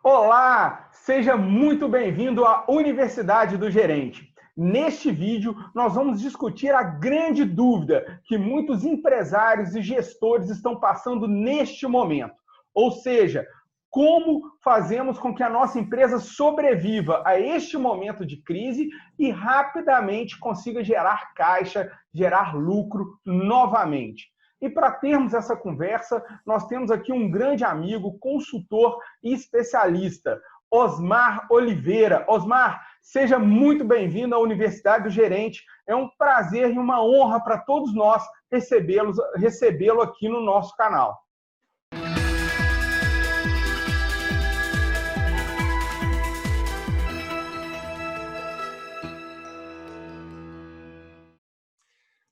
Olá, seja muito bem-vindo à Universidade do Gerente. Neste vídeo, nós vamos discutir a grande dúvida que muitos empresários e gestores estão passando neste momento. Ou seja, como fazemos com que a nossa empresa sobreviva a este momento de crise e rapidamente consiga gerar caixa, gerar lucro novamente. E para termos essa conversa, nós temos aqui um grande amigo, consultor e especialista, Osmar Oliveira. Osmar, seja muito bem-vindo à Universidade do Gerente. É um prazer e uma honra para todos nós recebê-lo aqui no nosso canal.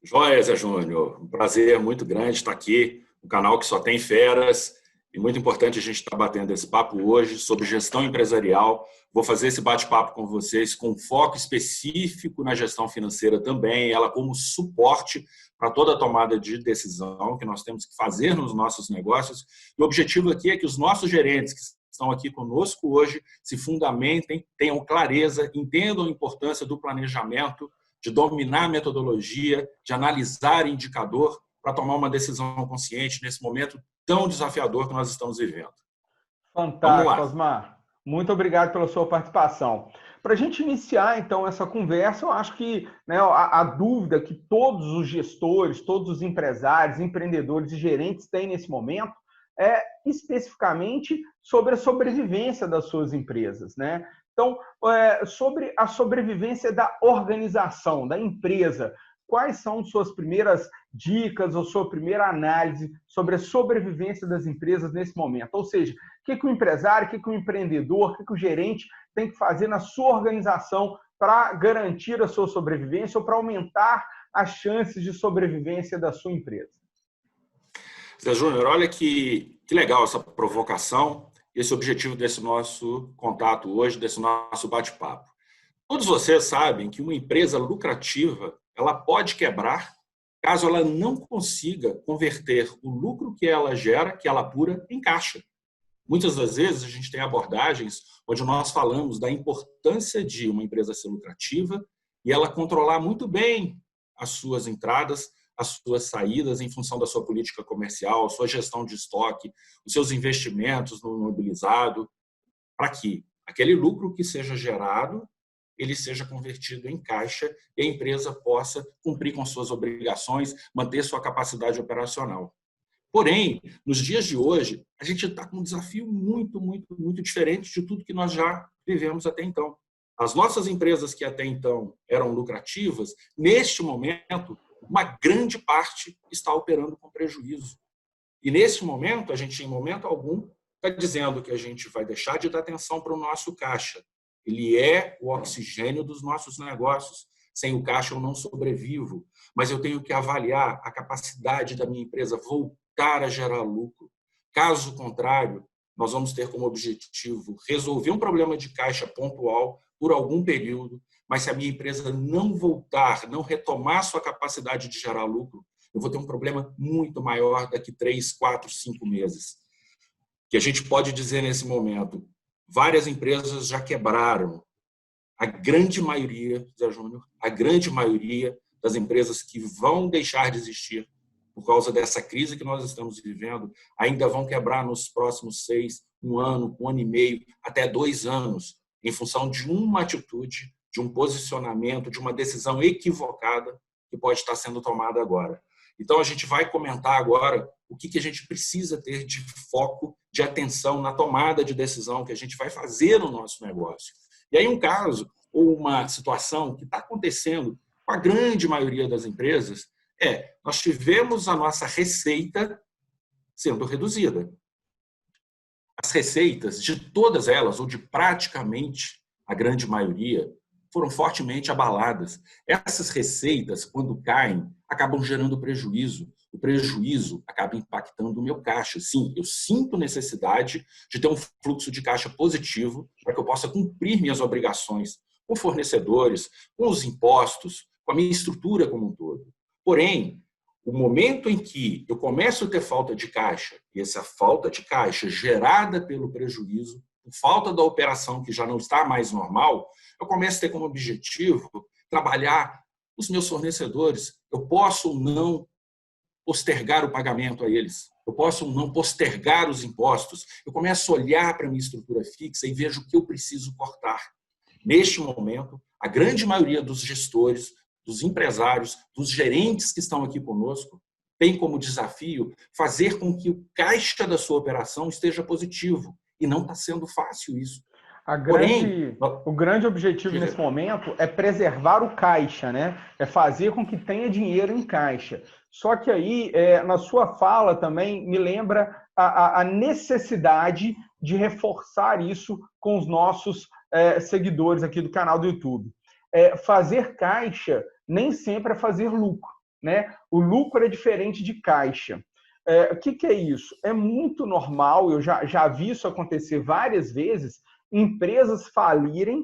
Joia, Zé Júnior. Um prazer muito grande estar aqui, um canal que só tem feras. E muito importante a gente estar batendo esse papo hoje sobre gestão empresarial. Vou fazer esse bate-papo com vocês com foco específico na gestão financeira também, ela como suporte para toda a tomada de decisão que nós temos que fazer nos nossos negócios. E o objetivo aqui é que os nossos gerentes que estão aqui conosco hoje se fundamentem, tenham clareza, entendam a importância do planejamento, de dominar a metodologia, de analisar indicador para tomar uma decisão consciente nesse momento tão desafiador que nós estamos vivendo. Fantástico, Osmar. Muito obrigado pela sua participação. Para a gente iniciar, então, essa conversa, eu acho que a dúvida que todos os gestores, todos os empresários, empreendedores e gerentes têm nesse momento é especificamente sobre a sobrevivência das suas empresas, né? Então, sobre a sobrevivência da organização, da empresa, quais são suas primeiras dicas ou sua primeira análise sobre a sobrevivência das empresas nesse momento? Ou seja, o que o empresário, o que o empreendedor, o que o gerente tem que fazer na sua organização para garantir a sua sobrevivência ou para aumentar as chances de sobrevivência da sua empresa? Zé Júnior, olha que legal essa provocação, esse objetivo desse nosso contato hoje, desse nosso bate-papo. Todos vocês sabem que uma empresa lucrativa, ela pode quebrar caso ela não consiga converter o lucro que ela gera, que ela apura, em caixa. Muitas das vezes a gente tem abordagens onde nós falamos da importância de uma empresa ser lucrativa e ela controlar muito bem as suas entradas, as suas saídas em função da sua política comercial, sua gestão de estoque, os seus investimentos no imobilizado, para que aquele lucro que seja gerado ele seja convertido em caixa e a empresa possa cumprir com suas obrigações, manter sua capacidade operacional. Porém, nos dias de hoje, a gente está com um desafio muito diferente de tudo que nós já vivemos até então. As nossas empresas que até então eram lucrativas, neste momento, uma grande parte está operando com prejuízo. E nesse momento, a gente, em momento algum, está dizendo que a gente vai deixar de dar atenção para o nosso caixa. Ele é o oxigênio dos nossos negócios. Sem o caixa eu não sobrevivo, mas eu tenho que avaliar a capacidade da minha empresa voltar a gerar lucro. Caso contrário, nós vamos ter como objetivo resolver um problema de caixa pontual por algum período, mas se a minha empresa não voltar, não retomar sua capacidade de gerar lucro, eu vou ter um problema muito maior daqui 3, 4, 5 meses. Que a gente pode dizer nesse momento, várias empresas já quebraram. A grande maioria, Zé Júnior, a grande maioria das empresas que vão deixar de existir por causa dessa crise que nós estamos vivendo, ainda vão quebrar nos próximos 6, 1 ano, 1 ano e meio, até 2 anos, em função de uma atitude, de um posicionamento, de uma decisão equivocada que pode estar sendo tomada agora. Então, a gente vai comentar agora o que a gente precisa ter de foco, de atenção na tomada de decisão que a gente vai fazer no nosso negócio. E aí, um caso ou uma situação que está acontecendo com a grande maioria das empresas nós tivemos a nossa receita sendo reduzida. As receitas de todas elas, ou de praticamente a grande maioria, foram fortemente abaladas. Essas receitas, quando caem, acabam gerando prejuízo. O prejuízo acaba impactando o meu caixa. Sim, eu sinto necessidade de ter um fluxo de caixa positivo para que eu possa cumprir minhas obrigações com fornecedores, com os impostos, com a minha estrutura como um todo. Porém, o momento em que eu começo a ter falta de caixa, e essa falta de caixa gerada pelo prejuízo, por falta da operação que já não está mais normal, eu começo a ter como objetivo trabalhar os meus fornecedores. Eu posso ou não postergar o pagamento a eles. Eu posso ou não postergar os impostos. Eu começo a olhar para a minha estrutura fixa e vejo o que eu preciso cortar. Neste momento, a grande maioria dos gestores, dos empresários, dos gerentes que estão aqui conosco, tem como desafio fazer com que o caixa da sua operação esteja positivo. E não está sendo fácil isso. O grande objetivo nesse momento é preservar o caixa, né? É fazer com que tenha dinheiro em caixa. Só que aí, na sua fala também, me lembra a necessidade de reforçar isso com os nossos seguidores aqui do canal do YouTube. Fazer caixa nem sempre é fazer lucro, né? O lucro é diferente de caixa. O que é isso? É muito normal, eu já vi isso acontecer várias vezes, empresas falirem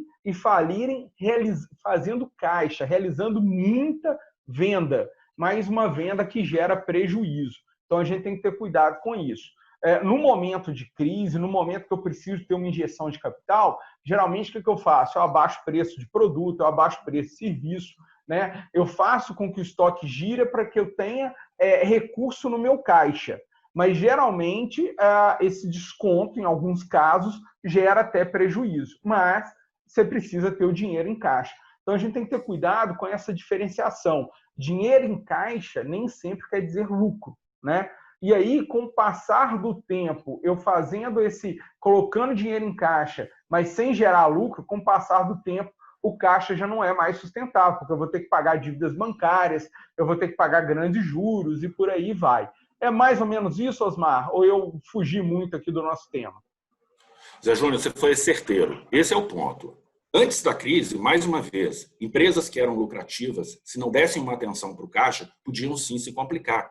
fazendo caixa, realizando muita venda, mas uma venda que gera prejuízo. Então, a gente tem que ter cuidado com isso. No momento de crise, no momento que eu preciso ter uma injeção de capital, geralmente o que eu faço? Eu abaixo o preço de produto, eu abaixo o preço de serviço, né? Eu faço com que o estoque gire para que eu tenha recurso no meu caixa. Mas, geralmente, esse desconto, em alguns casos, gera até prejuízo. Mas você precisa ter o dinheiro em caixa. Então, a gente tem que ter cuidado com essa diferenciação. Dinheiro em caixa nem sempre quer dizer lucro, né? E aí, com o passar do tempo, eu colocando dinheiro em caixa, mas sem gerar lucro, com o passar do tempo, o caixa já não é mais sustentável, porque eu vou ter que pagar dívidas bancárias, eu vou ter que pagar grandes juros e por aí vai. É mais ou menos isso, Osmar? Ou eu fugi muito aqui do nosso tema? Zé Júnior, você foi certeiro. Esse é o ponto. Antes da crise, mais uma vez, empresas que eram lucrativas, se não dessem uma atenção para o caixa, podiam sim se complicar.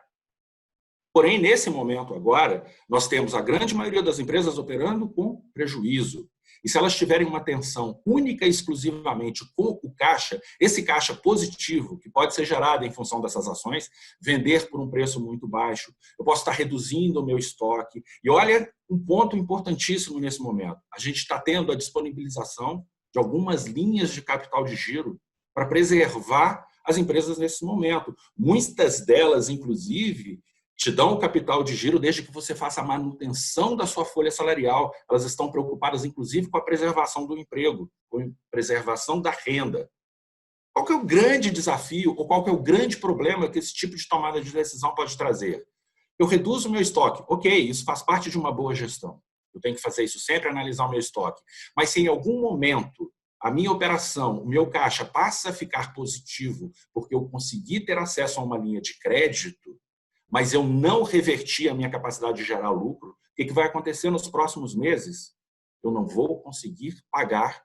Porém, nesse momento agora, nós temos a grande maioria das empresas operando com prejuízo. E se elas tiverem uma atenção única e exclusivamente com o caixa, esse caixa positivo, que pode ser gerado em função dessas ações, vender por um preço muito baixo, eu posso estar reduzindo o meu estoque. E olha, um ponto importantíssimo nesse momento, a gente está tendo a disponibilização de algumas linhas de capital de giro para preservar as empresas nesse momento. Muitas delas, inclusive, te dão o capital de giro desde que você faça a manutenção da sua folha salarial. Elas estão preocupadas, inclusive, com a preservação do emprego, com a preservação da renda. Qual que é o grande desafio ou qual que é o grande problema que esse tipo de tomada de decisão pode trazer? Eu reduzo o meu estoque. Ok, isso faz parte de uma boa gestão. Eu tenho que fazer isso sempre, analisar o meu estoque. Mas se em algum momento a minha operação, o meu caixa passa a ficar positivo porque eu consegui ter acesso a uma linha de crédito, mas eu não reverti a minha capacidade de gerar lucro, o que vai acontecer nos próximos meses? Eu não vou conseguir pagar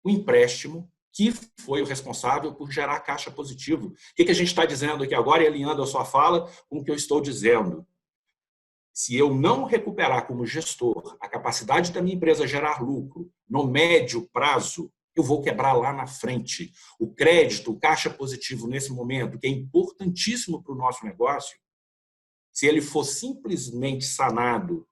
o empréstimo que foi o responsável por gerar caixa positivo. O que a gente está dizendo aqui agora, e alinhando a sua fala com o que eu estou dizendo? Se eu não recuperar como gestor a capacidade da minha empresa gerar lucro no médio prazo, eu vou quebrar lá na frente. O crédito, o caixa positivo nesse momento, que é importantíssimo para o nosso negócio, se ele for simplesmente sanado,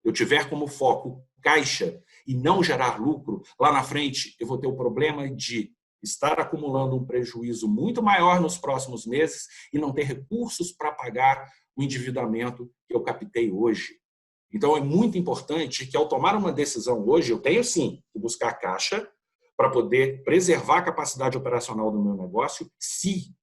eu tiver como foco caixa e não gerar lucro, lá na frente eu vou ter o problema de estar acumulando um prejuízo muito maior nos próximos meses e não ter recursos para pagar o endividamento que eu captei hoje. Então, é muito importante que, ao tomar uma decisão hoje, eu tenho sim que buscar caixa para poder preservar a capacidade operacional do meu negócio, se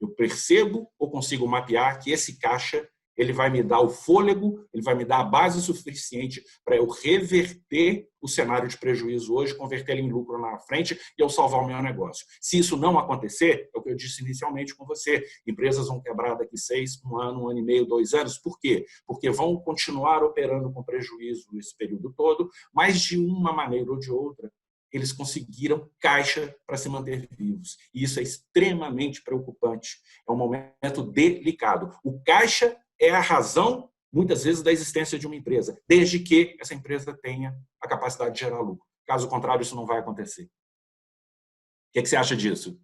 eu percebo ou consigo mapear que esse caixa ele vai me dar o fôlego, ele vai me dar a base suficiente para eu reverter o cenário de prejuízo hoje, converter ele em lucro na frente e eu salvar o meu negócio. Se isso não acontecer, é o que eu disse inicialmente com você, empresas vão quebrar daqui 6, 1 ano, 1 ano e meio, 2 anos. Por quê? Porque vão continuar operando com prejuízo esse período todo, mas de uma maneira ou de outra, eles conseguiram caixa para se manter vivos. E isso é extremamente preocupante. É um momento delicado. O caixa é a razão, muitas vezes, da existência de uma empresa, desde que essa empresa tenha a capacidade de gerar lucro. Caso contrário, isso não vai acontecer. O que você acha disso?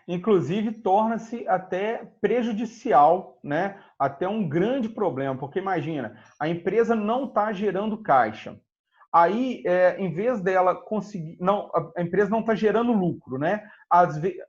Inclusive, torna-se até prejudicial, né? Até um grande problema, porque imagina, a empresa não está gerando caixa. Aí, em vez dela conseguir. Não, a empresa não está gerando lucro, né?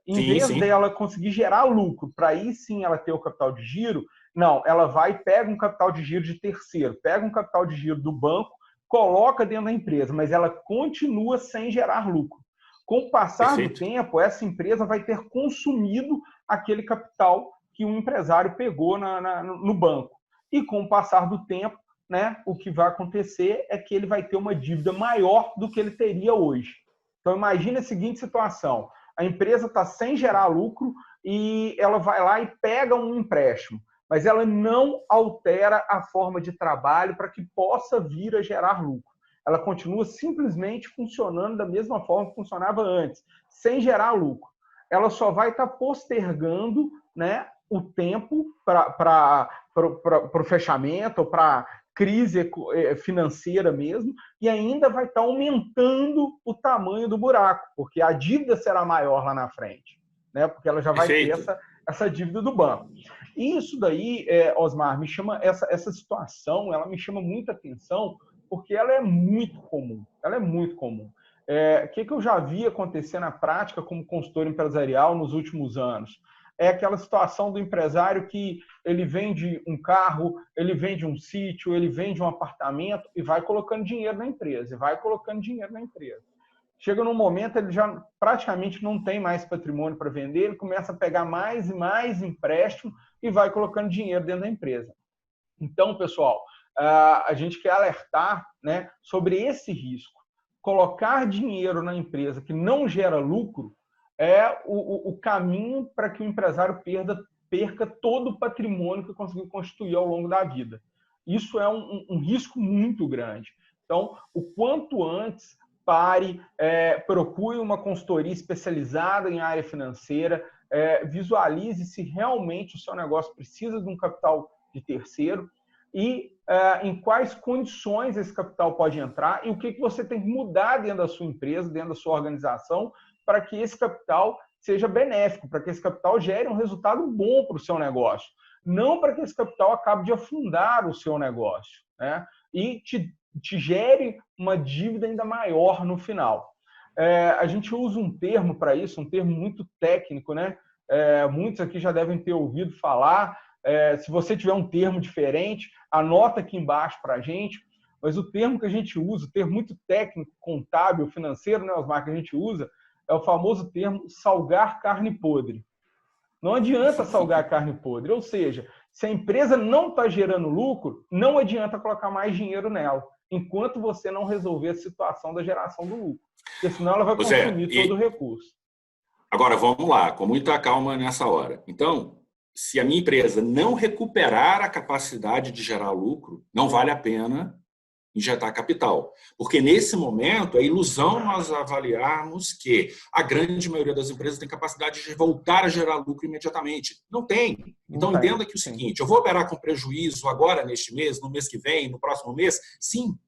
Em Sim, vez sim. dela conseguir gerar lucro, para aí sim ela ter o capital de giro, não, ela vai e pega um capital de giro de terceiro, pega um capital de giro do banco, coloca dentro da empresa, mas ela continua sem gerar lucro. Com o passar do Perfeito. tempo, essa empresa vai ter consumido aquele capital que um empresário pegou no banco. E com o passar do tempo, né, o que vai acontecer é que ele vai ter uma dívida maior do que ele teria hoje. Então, imagine a seguinte situação: a empresa está sem gerar lucro e ela vai lá e pega um empréstimo, mas ela não altera a forma de trabalho para que possa vir a gerar lucro. Ela continua simplesmente funcionando da mesma forma que funcionava antes, sem gerar lucro. Ela só vai estar postergando, né, o tempo para o fechamento, ou para crise financeira mesmo, e ainda vai estar aumentando o tamanho do buraco, porque a dívida será maior lá na frente, né? Porque ela já vai ter Perfeito. essa dívida do banco. E isso daí, Osmar, me chama essa situação, ela me chama muita atenção, porque ela é muito comum. Ela é muito comum. O que eu já vi acontecer na prática como consultor empresarial nos últimos anos? É aquela situação do empresário que ele vende um carro, ele vende um sítio, ele vende um apartamento e vai colocando dinheiro na empresa, e vai colocando dinheiro na empresa. Chega num momento, ele já praticamente não tem mais patrimônio para vender, ele começa a pegar mais e mais empréstimo e vai colocando dinheiro dentro da empresa. Então, pessoal, a gente quer alertar, né, sobre esse risco. Colocar dinheiro na empresa que não gera lucro é o caminho para que o empresário perca todo o patrimônio que conseguiu constituir ao longo da vida. Isso é um risco muito grande. Então, o quanto antes, pare, procure uma consultoria especializada em área financeira, visualize se realmente o seu negócio precisa de um capital de terceiro e em quais condições esse capital pode entrar e o que você tem que mudar dentro da sua empresa, dentro da sua organização, para que esse capital seja benéfico, para que esse capital gere um resultado bom para o seu negócio. Não para que esse capital acabe de afundar o seu negócio, né? E te gere uma dívida ainda maior no final. A gente usa um termo para isso, um termo muito técnico, né? Muitos aqui já devem ter ouvido falar. Se você tiver um termo diferente, anota aqui embaixo para a gente. Mas o termo que a gente usa, o termo muito técnico, contábil, financeiro, né, Osmar, que a gente usa, é o famoso termo salgar carne podre. Não adianta salgar carne podre. Ou seja, se a empresa não está gerando lucro, não adianta colocar mais dinheiro nela, enquanto você não resolver a situação da geração do lucro. Porque senão ela vai consumir todo o recurso. Agora, vamos lá, com muita calma nessa hora. Então, se a minha empresa não recuperar a capacidade de gerar lucro, não vale a pena injetar capital. Porque, nesse momento, é ilusão nós avaliarmos que a grande maioria das empresas tem capacidade de voltar a gerar lucro imediatamente. Não tem. Então, entenda que o seguinte, eu vou operar com prejuízo agora, neste mês, no mês que vem, no próximo mês? Sim.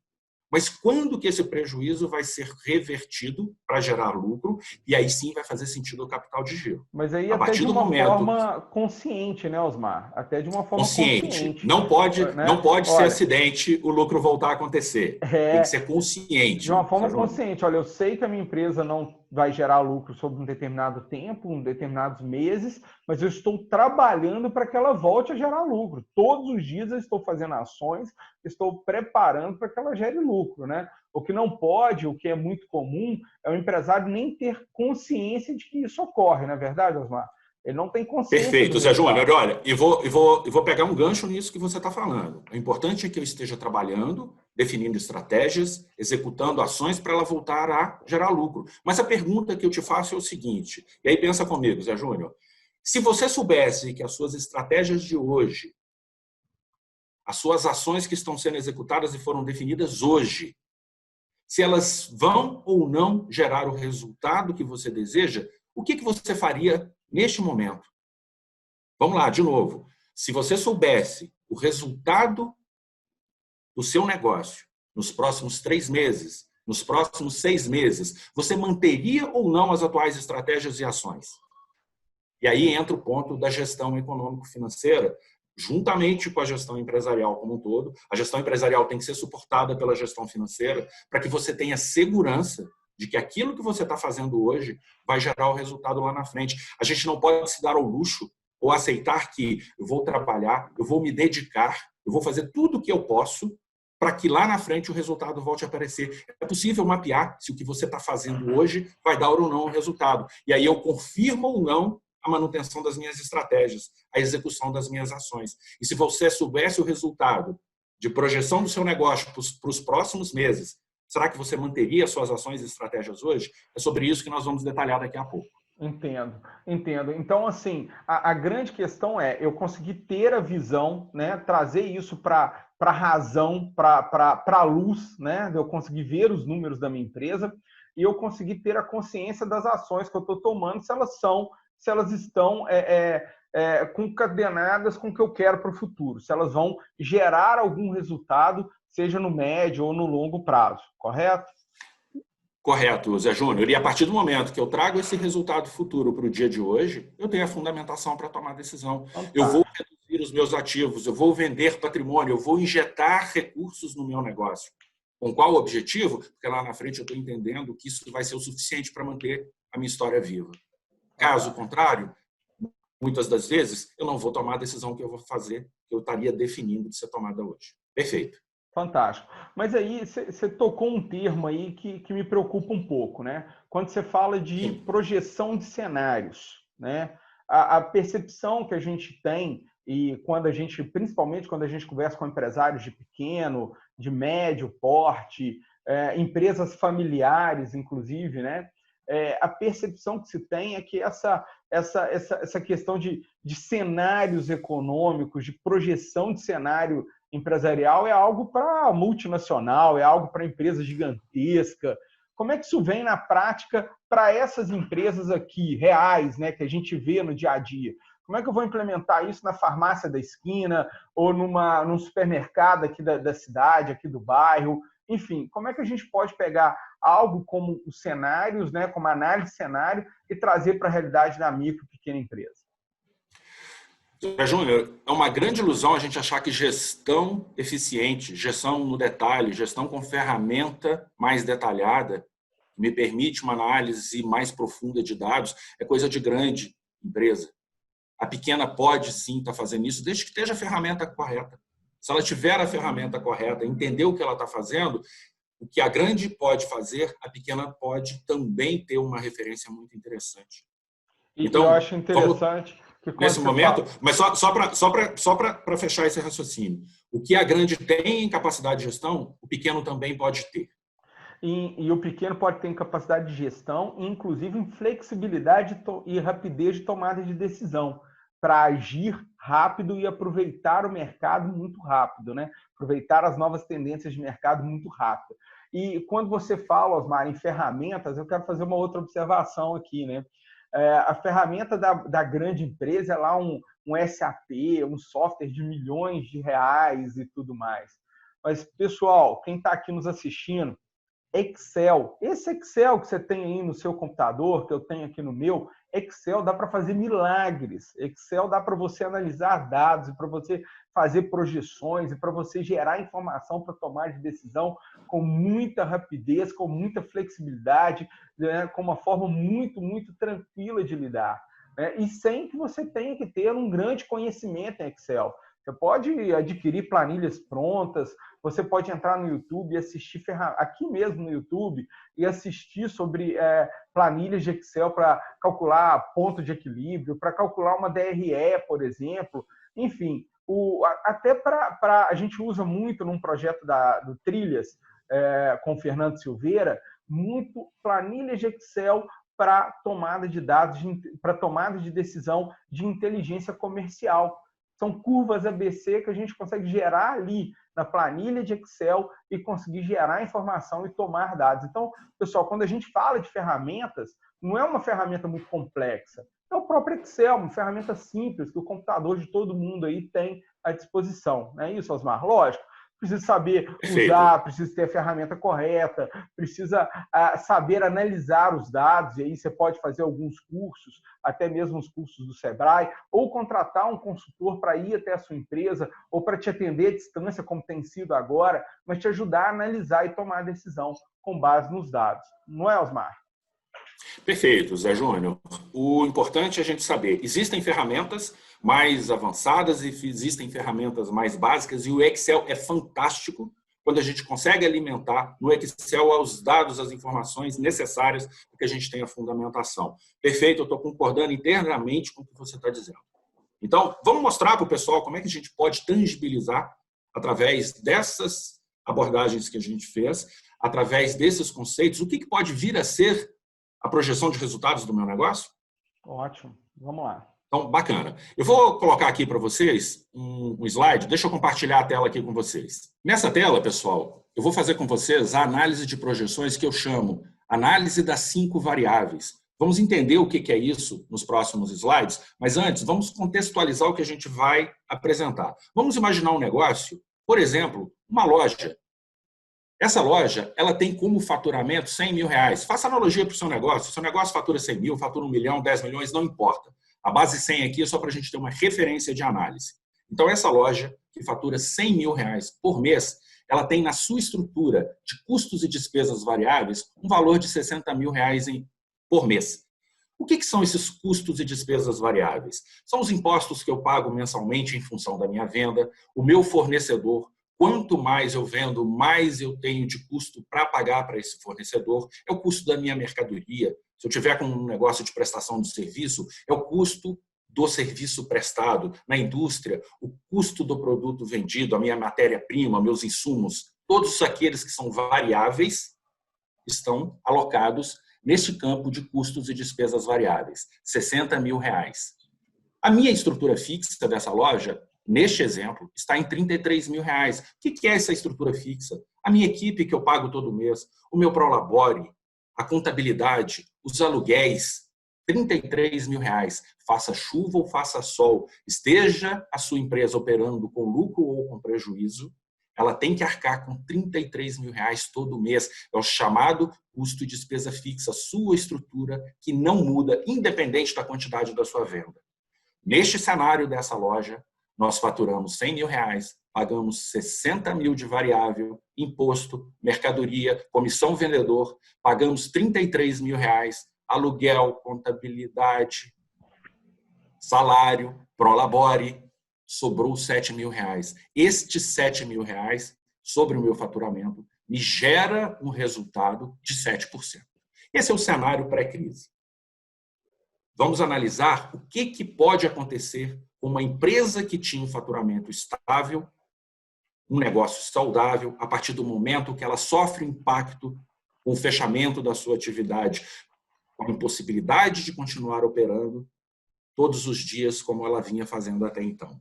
Mas quando que esse prejuízo vai ser revertido para gerar lucro? E aí sim vai fazer sentido o capital de giro. Mas aí A até partir de do uma momento forma consciente, né, Osmar? Até de uma forma consciente, consciente. não pode Né? ser acidente o lucro voltar a acontecer. Tem que ser De uma consciente, forma Sérgio. consciente. Olha, eu sei que a minha empresa não vai gerar lucro sobre um determinado tempo, um determinados meses, mas eu estou trabalhando para que ela volte a gerar lucro. Todos os dias eu estou fazendo ações, estou preparando para que ela gere lucro, né? O que não pode, o que é muito comum, é o empresário nem ter consciência de que isso ocorre, não é verdade, Osmar? Ele não tem consciência do Perfeito, Zé resultado. Júnior. Olha, e vou pegar um gancho nisso que você está falando. O importante é que eu esteja trabalhando, definindo estratégias, executando ações para ela voltar a gerar lucro. Mas a pergunta que eu te faço é o seguinte, e aí pensa comigo, Zé Júnior. Se você soubesse que as suas estratégias de hoje, as suas ações que estão sendo executadas e foram definidas hoje, se elas vão ou não gerar o resultado que você deseja, o que você faria neste momento? Vamos lá, de novo. Se você soubesse o resultado do seu negócio nos próximos 3 meses, nos próximos 6 meses, você manteria ou não as atuais estratégias e ações? E aí entra o ponto da gestão econômico-financeira, juntamente com a gestão empresarial como um todo. A gestão empresarial tem que ser suportada pela gestão financeira para que você tenha segurança de que aquilo que você está fazendo hoje vai gerar o resultado lá na frente. A gente não pode se dar ao luxo ou aceitar que eu vou trabalhar, eu vou me dedicar, eu vou fazer tudo o que eu posso para que lá na frente o resultado volte a aparecer. É possível mapear se o que você está fazendo hoje vai dar ou não o resultado. E aí eu confirmo ou não a manutenção das minhas estratégias, a execução das minhas ações. E se você soubesse o resultado de projeção do seu negócio para os próximos meses, será que você manteria suas ações e estratégias hoje? É sobre isso que nós vamos detalhar daqui a pouco. Entendo, entendo. Então, assim, a grande questão é eu conseguir ter a visão, né, trazer isso para a razão, para a luz, né, eu conseguir ver os números da minha empresa e eu conseguir ter a consciência das ações que eu estou tomando, se elas estão concadenadas com o que eu quero para o futuro, se elas vão gerar algum resultado, seja no médio ou no longo prazo, correto? Correto, Zé Júnior. E a partir do momento que eu trago esse resultado futuro para o dia de hoje, eu tenho a fundamentação para tomar decisão. Fantástico. Eu vou reduzir os meus ativos, eu vou vender patrimônio, eu vou injetar recursos no meu negócio. Com qual objetivo? Porque lá na frente eu estou entendendo que isso vai ser o suficiente para manter a minha história viva. Caso contrário, muitas das vezes, eu não vou tomar a decisão que eu vou fazer, que eu estaria definindo de ser tomada hoje. Perfeito. Fantástico. Mas aí você tocou um termo aí que me preocupa um pouco, né? Quando você fala de projeção de cenários, né? A percepção que a gente tem e principalmente quando a gente conversa com empresários de pequeno, de médio porte, empresas familiares, inclusive, né? A percepção que se tem é que essa questão de cenários econômicos, de projeção de cenário empresarial é algo para multinacional, é algo para empresa gigantesca. Como é que isso vem na prática para essas empresas aqui, reais, né, que a gente vê no dia a dia? Como é que eu vou implementar isso na farmácia da esquina ou num supermercado aqui da cidade, aqui do bairro? Enfim, como é que a gente pode pegar algo como os cenários, né, como análise de cenário e trazer para a realidade da micro e pequena empresa? Júnior, é uma grande ilusão a gente achar que gestão eficiente, gestão no detalhe, gestão com ferramenta mais detalhada, que me permite uma análise mais profunda de dados, é coisa de grande empresa. A pequena pode sim estar fazendo isso, desde que esteja a ferramenta correta. Se ela tiver a ferramenta correta, entender o que ela está fazendo, o que a grande pode fazer, a pequena pode também ter uma referência muito interessante. Então, eu acho interessante que nesse momento, mas só para fechar esse raciocínio, o que a grande tem em capacidade de gestão, o pequeno também pode ter. E o pequeno pode ter capacidade de gestão, inclusive em flexibilidade e rapidez de tomada de decisão, para agir rápido e aproveitar o mercado muito rápido, né? Aproveitar as novas tendências de mercado muito rápido. E quando você fala, Osmar, em ferramentas, eu quero fazer uma outra observação aqui, né? A ferramenta da grande empresa é lá um SAP, um software de milhões de reais e tudo mais. Mas, pessoal, quem está aqui nos assistindo, Excel. Esse Excel que você tem aí no seu computador, que eu tenho aqui no meu, Excel dá para fazer milagres. Excel dá para você analisar dados, para você fazer projeções e para você gerar informação para tomar de decisão com muita rapidez, com muita flexibilidade, né, com uma forma muito, muito tranquila de lidar. Né? E sem que você tenha que ter um grande conhecimento em Excel. Você pode adquirir planilhas prontas, você pode entrar no YouTube e assistir aqui mesmo no YouTube e assistir sobre planilhas de Excel para calcular ponto de equilíbrio, para calcular uma DRE, por exemplo. Enfim, até a gente usa muito num projeto do Trilhas, com o Fernando Silveira, muito planilhas de Excel para tomada de dados, para tomada de decisão de inteligência comercial. São curvas ABC que a gente consegue gerar ali na planilha de Excel e conseguir gerar informação e tomar dados. Então, pessoal, quando a gente fala de ferramentas, não é uma ferramenta muito complexa. É o próprio Excel, uma ferramenta simples que o computador de todo mundo aí tem à disposição. Não é isso, Osmar? Lógico, precisa saber Perfeito. usar, precisa ter a ferramenta correta, precisa saber analisar os dados, e aí você pode fazer alguns cursos, até mesmo os cursos do Sebrae, ou contratar um consultor para ir até a sua empresa, ou para te atender à distância, como tem sido agora, mas te ajudar a analisar e tomar a decisão com base nos dados. Não é, Osmar? Perfeito, Zé Júnior. O importante é a gente saber, existem ferramentas mais avançadas e existem ferramentas mais básicas, e o Excel é fantástico quando a gente consegue alimentar no Excel os dados, as informações necessárias para que a gente tenha a fundamentação. Perfeito, eu estou concordando inteiramente com o que você está dizendo. Então, vamos mostrar para o pessoal como é que a gente pode tangibilizar, através dessas abordagens que a gente fez, através desses conceitos, o que pode vir a ser a projeção de resultados do meu negócio? Ótimo, vamos lá. Então, bacana. Eu vou colocar aqui para vocês um slide, deixa eu compartilhar a tela aqui com vocês. Nessa tela, pessoal, eu vou fazer com vocês a análise de projeções que eu chamo análise das 5 variáveis. Vamos entender o que é isso nos próximos slides, mas antes, vamos contextualizar o que a gente vai apresentar. Vamos imaginar um negócio, por exemplo, uma loja. Essa loja, ela tem como faturamento 100 mil reais. Faça analogia para o seu negócio. Se o seu negócio fatura 100 mil, fatura 1 milhão, 10 milhões, não importa. A base 100 aqui é só para a gente ter uma referência de análise. Então, essa loja, que fatura 100 mil reais por mês, ela tem na sua estrutura de custos e despesas variáveis um valor de 60 mil reais por mês. O que são esses custos e despesas variáveis? São os impostos que eu pago mensalmente em função da minha venda, o meu fornecedor. Quanto mais eu vendo, mais eu tenho de custo para pagar para esse fornecedor. É o custo da minha mercadoria. Se eu tiver com um negócio de prestação de serviço, é o custo do serviço prestado na indústria, o custo do produto vendido, a minha matéria-prima, meus insumos. Todos aqueles que são variáveis estão alocados neste campo de custos e despesas variáveis. 60 mil reais. A minha estrutura fixa dessa loja, neste exemplo, está em 33 mil reais. O que é essa estrutura fixa? A minha equipe que eu pago todo mês, o meu prolabore, a contabilidade, os aluguéis, 33 mil reais. Faça chuva ou faça sol, esteja a sua empresa operando com lucro ou com prejuízo, ela tem que arcar com 33 mil reais todo mês. É o chamado custo e despesa fixa, sua estrutura que não muda, independente da quantidade da sua venda. Neste cenário dessa loja, nós faturamos 100 mil reais, pagamos 60 mil de variável, imposto, mercadoria, comissão vendedor, pagamos 33 mil reais, aluguel, contabilidade, salário, prolabore, sobrou 7 mil reais. Estes 7 mil reais sobre o meu faturamento me gera um resultado de 7%. Esse é o cenário pré-crise. Vamos analisar o que pode acontecer com uma empresa que tinha um faturamento estável, um negócio saudável, a partir do momento que ela sofre impacto com o fechamento da sua atividade, com a impossibilidade de continuar operando todos os dias como ela vinha fazendo até então.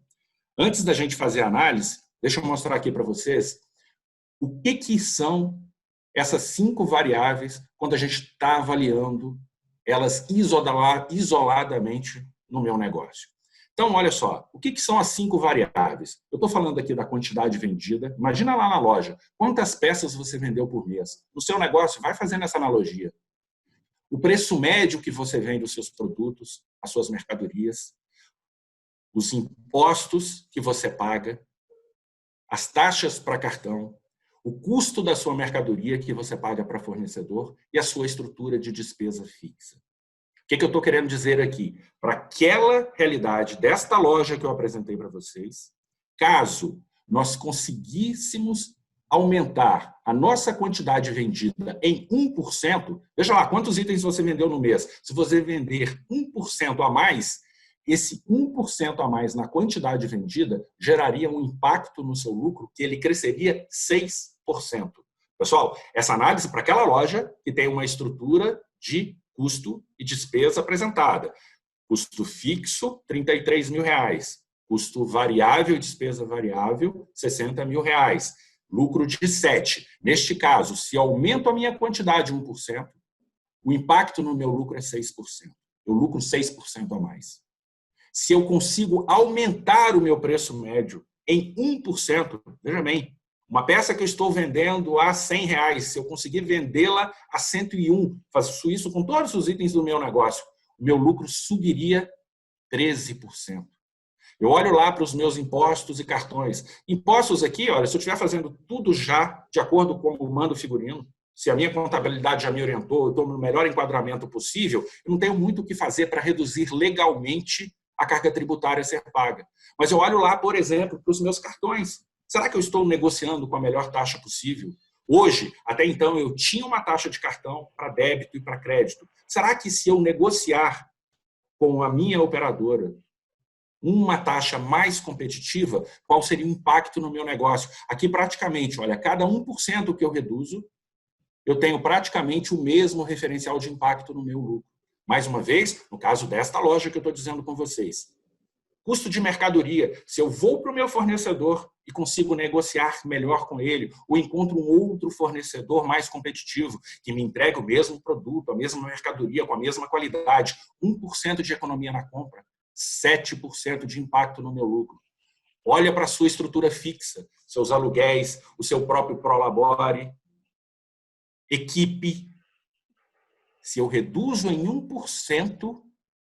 Antes da gente fazer a análise, deixa eu mostrar aqui para vocês o que são essas 5 variáveis quando a gente está avaliando elas isoladamente no meu negócio. Então, olha só, o que são as 5 variáveis? Eu estou falando aqui da quantidade vendida. Imagina lá na loja, quantas peças você vendeu por mês. No seu negócio, vai fazendo essa analogia. O preço médio que você vende os seus produtos, as suas mercadorias, os impostos que você paga, as taxas para cartão, o custo da sua mercadoria que você paga para fornecedor e a sua estrutura de despesa fixa. O que eu estou querendo dizer aqui? Para aquela realidade desta loja que eu apresentei para vocês, caso nós conseguíssemos aumentar a nossa quantidade vendida em 1%, veja lá quantos itens você vendeu no mês. Se você vender 1% a mais, esse 1% a mais na quantidade vendida geraria um impacto no seu lucro que ele cresceria 6%. Pessoal, essa análise para aquela loja que tem uma estrutura de custo e despesa apresentada. Custo fixo, 33 mil reais. Custo variável e despesa variável, 60 mil reais. Lucro de 7. Neste caso, se aumento a minha quantidade 1%, o impacto no meu lucro é 6%. Eu lucro 6% a mais. Se eu consigo aumentar o meu preço médio em 1%, veja bem, Uma peça que eu estou vendendo a R$100, se eu conseguir vendê-la a 101, faço isso com todos os itens do meu negócio, o meu lucro subiria 13%. Eu olho lá para os meus impostos e cartões. Impostos aqui, olha, se eu estiver fazendo tudo já de acordo com o mando figurino, se a minha contabilidade já me orientou, eu estou no melhor enquadramento possível, eu não tenho muito o que fazer para reduzir legalmente a carga tributária a ser paga. Mas eu olho lá, por exemplo, para os meus cartões. Será que eu estou negociando com a melhor taxa possível? Hoje, até então, eu tinha uma taxa de cartão para débito e para crédito. Será que se eu negociar com a minha operadora uma taxa mais competitiva, qual seria o impacto no meu negócio? Aqui, praticamente, olha, cada 1% que eu reduzo, eu tenho praticamente o mesmo referencial de impacto no meu lucro. Mais uma vez, no caso desta loja que eu estou dizendo com vocês. Custo de mercadoria, se eu vou para o meu fornecedor e consigo negociar melhor com ele, ou encontro um outro fornecedor mais competitivo, que me entregue o mesmo produto, a mesma mercadoria, com a mesma qualidade, 1% de economia na compra, 7% de impacto no meu lucro. Olha para a sua estrutura fixa, seus aluguéis, o seu próprio prolabore, equipe. Se eu reduzo em 1%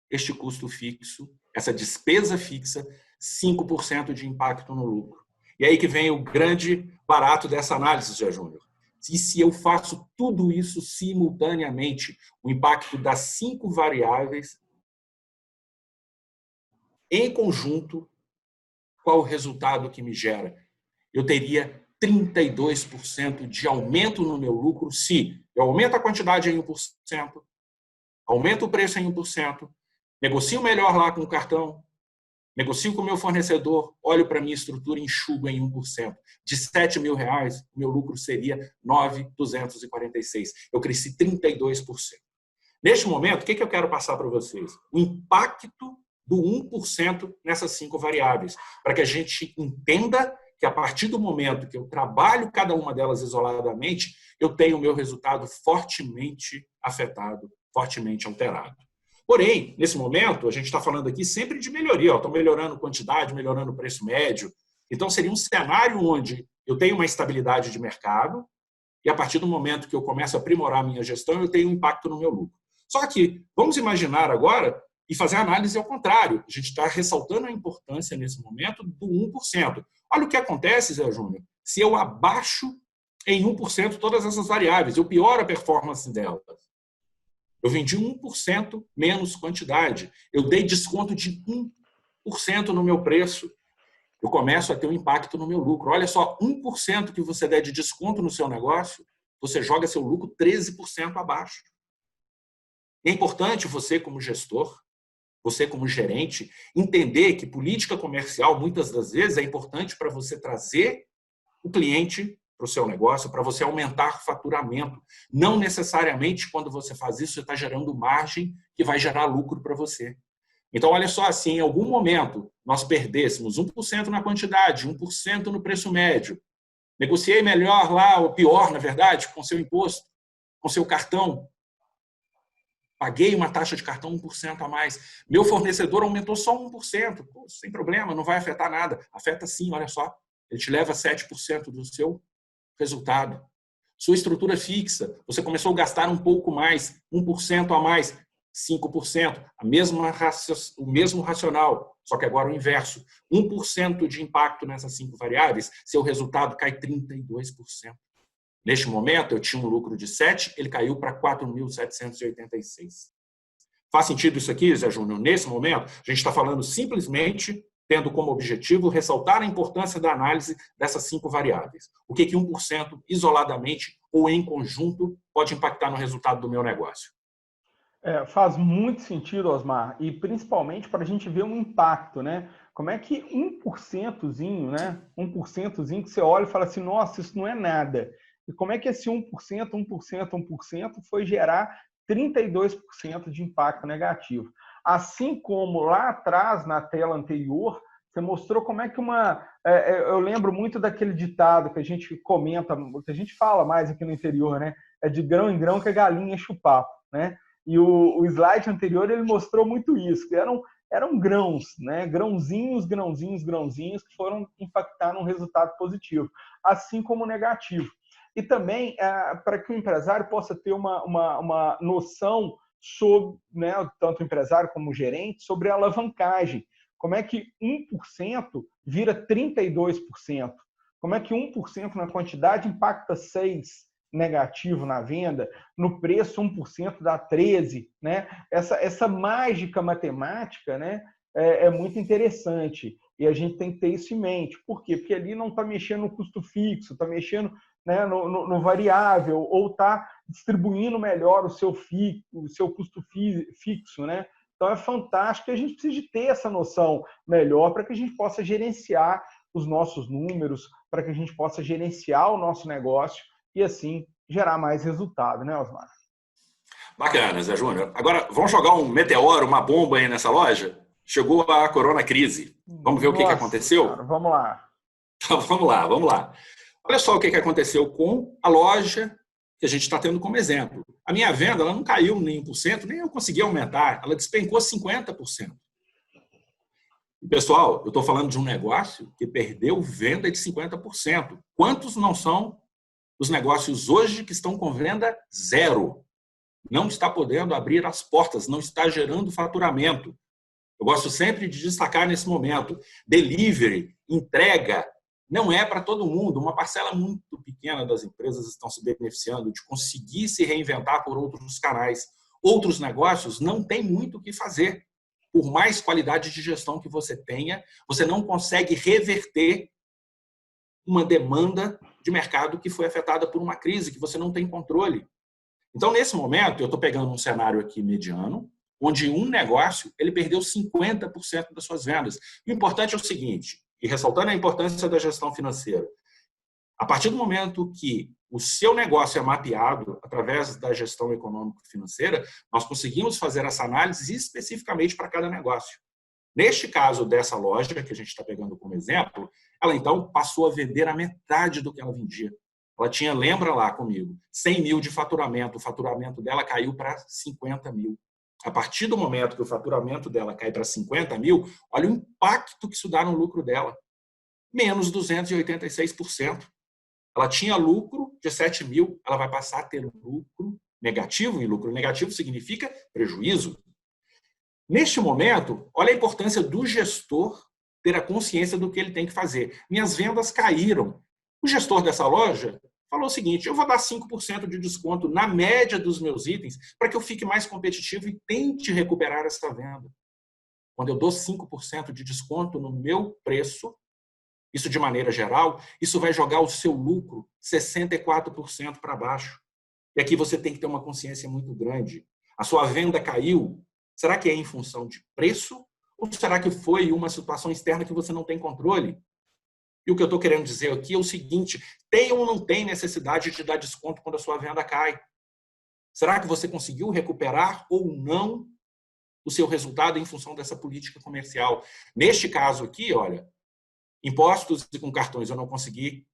este custo fixo, essa despesa fixa, 5% de impacto no lucro. E aí que vem o grande barato dessa análise, Zé Júnior. E se eu faço tudo isso simultaneamente, o impacto das 5 variáveis, em conjunto, qual o resultado que me gera? Eu teria 32% de aumento no meu lucro se eu aumento a quantidade em 1%, aumento o preço em 1%, negocio melhor lá com o cartão, negocio com o meu fornecedor, olho para a minha estrutura e enxugo em 1%. De R$7.000, o meu lucro seria 9.246. Eu cresci 32%. Neste momento, o que eu quero passar para vocês? O impacto do 1% nessas 5 variáveis, para que a gente entenda que a partir do momento que eu trabalho cada uma delas isoladamente, eu tenho o meu resultado fortemente afetado, fortemente alterado. Porém, nesse momento, a gente está falando aqui sempre de melhoria. Estou melhorando quantidade, melhorando o preço médio. Então, seria um cenário onde eu tenho uma estabilidade de mercado e, a partir do momento que eu começo a aprimorar a minha gestão, eu tenho um impacto no meu lucro. Só que, vamos imaginar agora e fazer a análise ao contrário. A gente está ressaltando a importância, nesse momento, do 1%. Olha o que acontece, Zé Júnior, se eu abaixo em 1% todas essas variáveis, eu pioro a performance delas. Eu vendi 1% menos quantidade. Eu dei desconto de 1% no meu preço. Eu começo a ter um impacto no meu lucro. Olha só, 1% que você der de desconto no seu negócio, você joga seu lucro 13% abaixo. É importante você, como gestor, você, como gerente, entender que política comercial, muitas das vezes, é importante para você trazer o cliente para o seu negócio, para você aumentar o faturamento. Não necessariamente, quando você faz isso, você está gerando margem que vai gerar lucro para você. Então, olha só, se em algum momento nós perdêssemos 1% na quantidade, 1% no preço médio, negociei melhor lá, ou pior, na verdade, com seu imposto, com seu cartão, paguei uma taxa de cartão 1% a mais. Meu fornecedor aumentou só 1%. Pô, sem problema, não vai afetar nada. Afeta sim, olha só. Ele te leva 7% do seu resultado. Sua estrutura fixa, você começou a gastar um pouco mais, 1% a mais, 5%. O mesmo racional, só que agora o inverso. 1% de impacto nessas 5 variáveis, seu resultado cai 32%. Neste momento, eu tinha um lucro de 7, ele caiu para 4.786. Faz sentido isso aqui, Zé Júnior? Nesse momento, a gente está falando simplesmente tendo como objetivo ressaltar a importância da análise dessas 5 variáveis. O que 1% isoladamente ou em conjunto pode impactar no resultado do meu negócio? Faz muito sentido, Osmar, e principalmente para a gente ver um impacto, né? Como é que 1%zinho, né? 1%zinho que você olha e fala assim, nossa, isso não é nada. E como é que esse 1%, 1% foi gerar 32% de impacto negativo? Assim como lá atrás, na tela anterior, você mostrou como é que eu lembro muito daquele ditado que a gente comenta, que a gente fala mais aqui no interior, né? É de grão em grão que a galinha enche o papo, né? E o slide anterior, ele mostrou muito isso, que eram grãos, né? Grãozinhos, grãozinhos, grãozinhos que foram impactar num resultado positivo, assim como negativo. E também para que o empresário possa ter uma noção sobre, né, tanto o empresário como o gerente, sobre a alavancagem. Como é que 1% vira 32%? Como é que 1% na quantidade impacta 6% negativo na venda? No preço, 1% dá 13%. Né? Essa mágica matemática, né, é muito interessante. E a gente tem que ter isso em mente. Por quê? Porque ali não está mexendo no custo fixo, está mexendo, né, no variável, ou está distribuindo melhor o seu custo fixo. Né? Então é fantástico e a gente precisa de ter essa noção melhor para que a gente possa gerenciar os nossos números, para que a gente possa gerenciar o nosso negócio e assim gerar mais resultado, né, Osmar? Bacana, Zé Júnior. Agora, vamos jogar um meteoro, uma bomba aí nessa loja? Chegou a corona crise. Vamos ver o que Nossa Senhora, aconteceu? vamos lá. Então, vamos lá, vamos lá. Olha só o que aconteceu com a loja que a gente está tendo como exemplo. A minha venda ela não caiu nem 1%, nem eu consegui aumentar, ela despencou 50%. E, pessoal, eu estou falando de um negócio que perdeu venda de 50%. Quantos não são os negócios hoje que estão com venda zero? Não está podendo abrir as portas, não está gerando faturamento. Eu gosto sempre de destacar nesse momento, delivery, entrega, não é para todo mundo. Uma parcela muito pequena das empresas estão se beneficiando de conseguir se reinventar por outros canais. Outros negócios não têm muito o que fazer. Por mais qualidade de gestão que você tenha, você não consegue reverter uma demanda de mercado que foi afetada por uma crise que você não tem controle. Então, nesse momento, eu estou pegando um cenário aqui mediano, onde um negócio ele perdeu 50% das suas vendas. O importante é o seguinte, e ressaltando a importância da gestão financeira, a partir do momento que o seu negócio é mapeado através da gestão econômico-financeira, nós conseguimos fazer essa análise especificamente para cada negócio. Neste caso dessa loja, que a gente está pegando como exemplo, ela então passou a vender a metade do que ela vendia. Ela tinha, lembra lá comigo, 100 mil de faturamento, o faturamento dela caiu para 50 mil. A partir do momento que o faturamento dela cai para 50 mil, olha o impacto que isso dá no lucro dela. Menos 286%. Ela tinha lucro de 7 mil, ela vai passar a ter lucro negativo, e lucro negativo significa prejuízo. Neste momento, olha a importância do gestor ter a consciência do que ele tem que fazer. Minhas vendas caíram. O gestor dessa loja falou o seguinte, eu vou dar 5% de desconto na média dos meus itens para que eu fique mais competitivo e tente recuperar essa venda. Quando eu dou 5% de desconto no meu preço, isso de maneira geral, isso vai jogar o seu lucro 64% para baixo. E aqui você tem que ter uma consciência muito grande. A sua venda caiu. Será que é em função de preço? Ou será que foi uma situação externa que você não tem controle? E o que eu estou querendo dizer aqui é o seguinte, tem ou não tem necessidade de dar desconto quando a sua venda cai? Será que você conseguiu recuperar ou não o seu resultado em função dessa política comercial? Neste caso aqui, olha, impostos e com cartões eu não consegui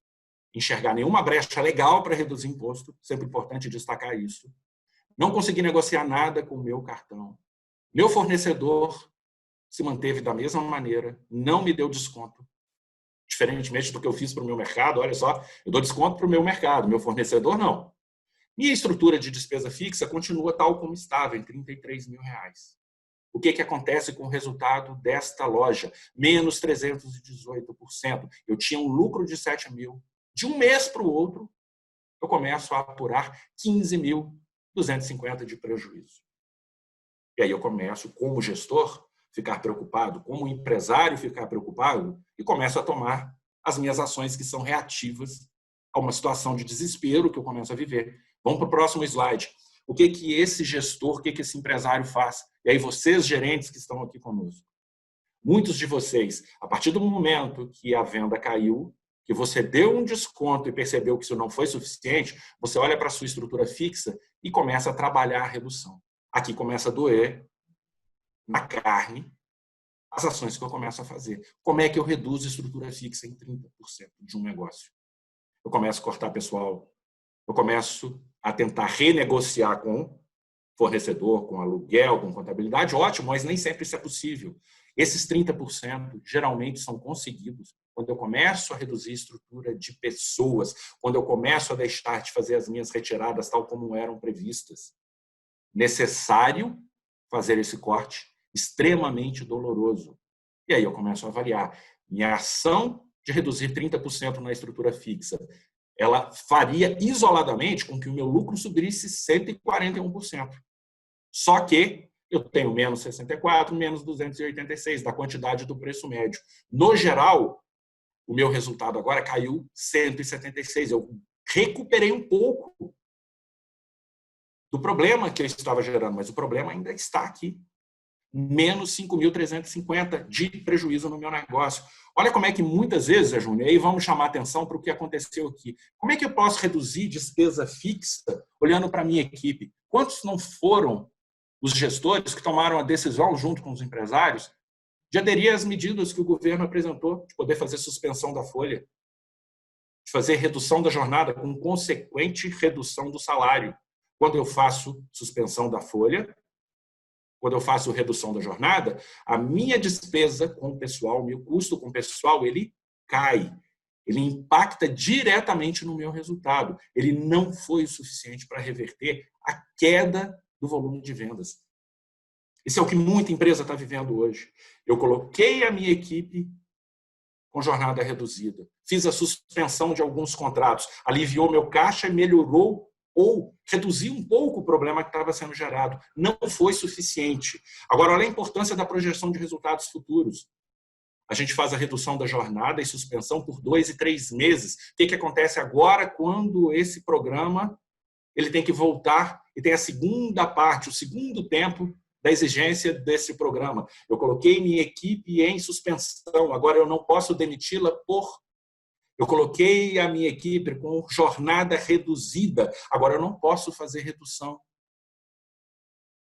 enxergar nenhuma brecha legal para reduzir imposto, sempre importante destacar isso. Não consegui negociar nada com o meu cartão. Meu fornecedor se manteve da mesma maneira, não me deu desconto. Diferentemente do que eu fiz para o meu mercado, olha só, eu dou desconto para o meu mercado, meu fornecedor não. Minha estrutura de despesa fixa continua tal como estava, em 33 mil reais. O que acontece com o resultado desta loja? Menos 318%. Eu tinha um lucro de 7 mil. De um mês para o outro, eu começo a apurar 15.250 de prejuízo. E aí eu começo, como gestor, ficar preocupado, como empresário ficar preocupado, e começo a tomar as minhas ações que são reativas a uma situação de desespero que eu começo a viver. Vamos para o próximo slide. O que esse gestor, o que esse empresário faz? E aí vocês, gerentes que estão aqui conosco. Muitos de vocês, a partir do momento que a venda caiu, que você deu um desconto e percebeu que isso não foi suficiente, você olha para a sua estrutura fixa e começa a trabalhar a redução. Aqui começa a doer na carne as ações que eu começo a fazer. Como é que eu reduzo a estrutura fixa em 30% de um negócio? Eu começo a cortar pessoal, eu começo a tentar renegociar com fornecedor, com aluguel, com contabilidade, ótimo, mas nem sempre isso é possível. Esses 30% geralmente são conseguidos quando eu começo a reduzir a estrutura de pessoas, quando eu começo a deixar de fazer as minhas retiradas tal como eram previstas. Necessário fazer esse corte, extremamente doloroso. E aí eu começo a avaliar. Minha ação de reduzir 30% na estrutura fixa, ela faria isoladamente com que o meu lucro subisse 141%. Só que eu tenho menos 64, menos 286 da quantidade do preço médio. No geral, o meu resultado agora caiu 176. Eu recuperei um pouco do problema que eu estava gerando, mas o problema ainda está aqui. Menos 5.350 de prejuízo no meu negócio. Olha como é que muitas vezes, Zé Júnior, aí vamos chamar atenção para o que aconteceu aqui. Como é que eu posso reduzir despesa fixa olhando para a minha equipe? Quantos não foram os gestores que tomaram a decisão, junto com os empresários, de aderir às medidas que o governo apresentou, de poder fazer suspensão da folha, de fazer redução da jornada com consequente redução do salário? Quando eu faço suspensão da folha, quando eu faço redução da jornada, a minha despesa com o pessoal, o meu custo com o pessoal, ele cai. Ele impacta diretamente no meu resultado. Ele não foi o suficiente para reverter a queda do volume de vendas. Isso é o que muita empresa está vivendo hoje. Eu coloquei a minha equipe com jornada reduzida, fiz a suspensão de alguns contratos, aliviou meu caixa e melhorou ou reduziu um pouco o problema que estava sendo gerado. Não foi suficiente. Agora, olha a importância da projeção de resultados futuros. A gente faz a redução da jornada e suspensão por 2 e 3 meses. O que acontece agora quando esse programa ele tem que voltar e tem a segunda parte, o segundo tempo da exigência desse programa? Eu coloquei minha equipe em suspensão, agora eu não posso demiti-la por... Eu coloquei a minha equipe com jornada reduzida. Agora, eu não posso fazer redução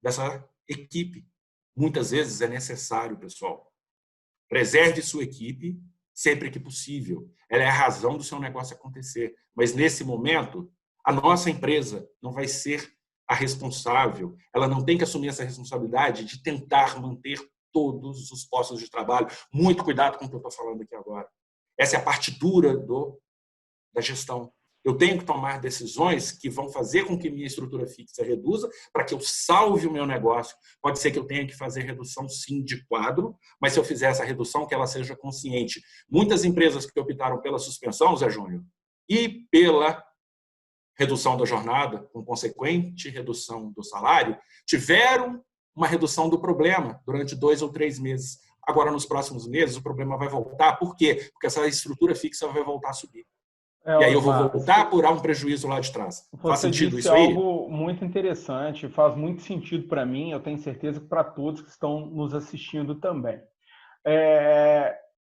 dessa equipe. Muitas vezes é necessário, pessoal. Preserve sua equipe sempre que possível. Ela é a razão do seu negócio acontecer. Mas, nesse momento, a nossa empresa não vai ser a responsável. Ela não tem que assumir essa responsabilidade de tentar manter todos os postos de trabalho. Muito cuidado com o que eu estou falando aqui agora. Essa é a parte dura da gestão. Eu tenho que tomar decisões que vão fazer com que minha estrutura fixa reduza para que eu salve o meu negócio. Pode ser que eu tenha que fazer redução, sim, de quadro, mas se eu fizer essa redução, que ela seja consciente. Muitas empresas que optaram pela suspensão, Zé Júnior, e pela redução da jornada, com consequente redução do salário, tiveram uma redução do problema durante 2 ou 3 meses. Agora, nos próximos meses, o problema vai voltar. Por quê? Porque essa estrutura fixa vai voltar a subir. E aí eu vou voltar a apurar um prejuízo lá de trás. Faz sentido isso aí? Você disse algo muito interessante, faz muito sentido para mim, eu tenho certeza que para todos que estão nos assistindo também.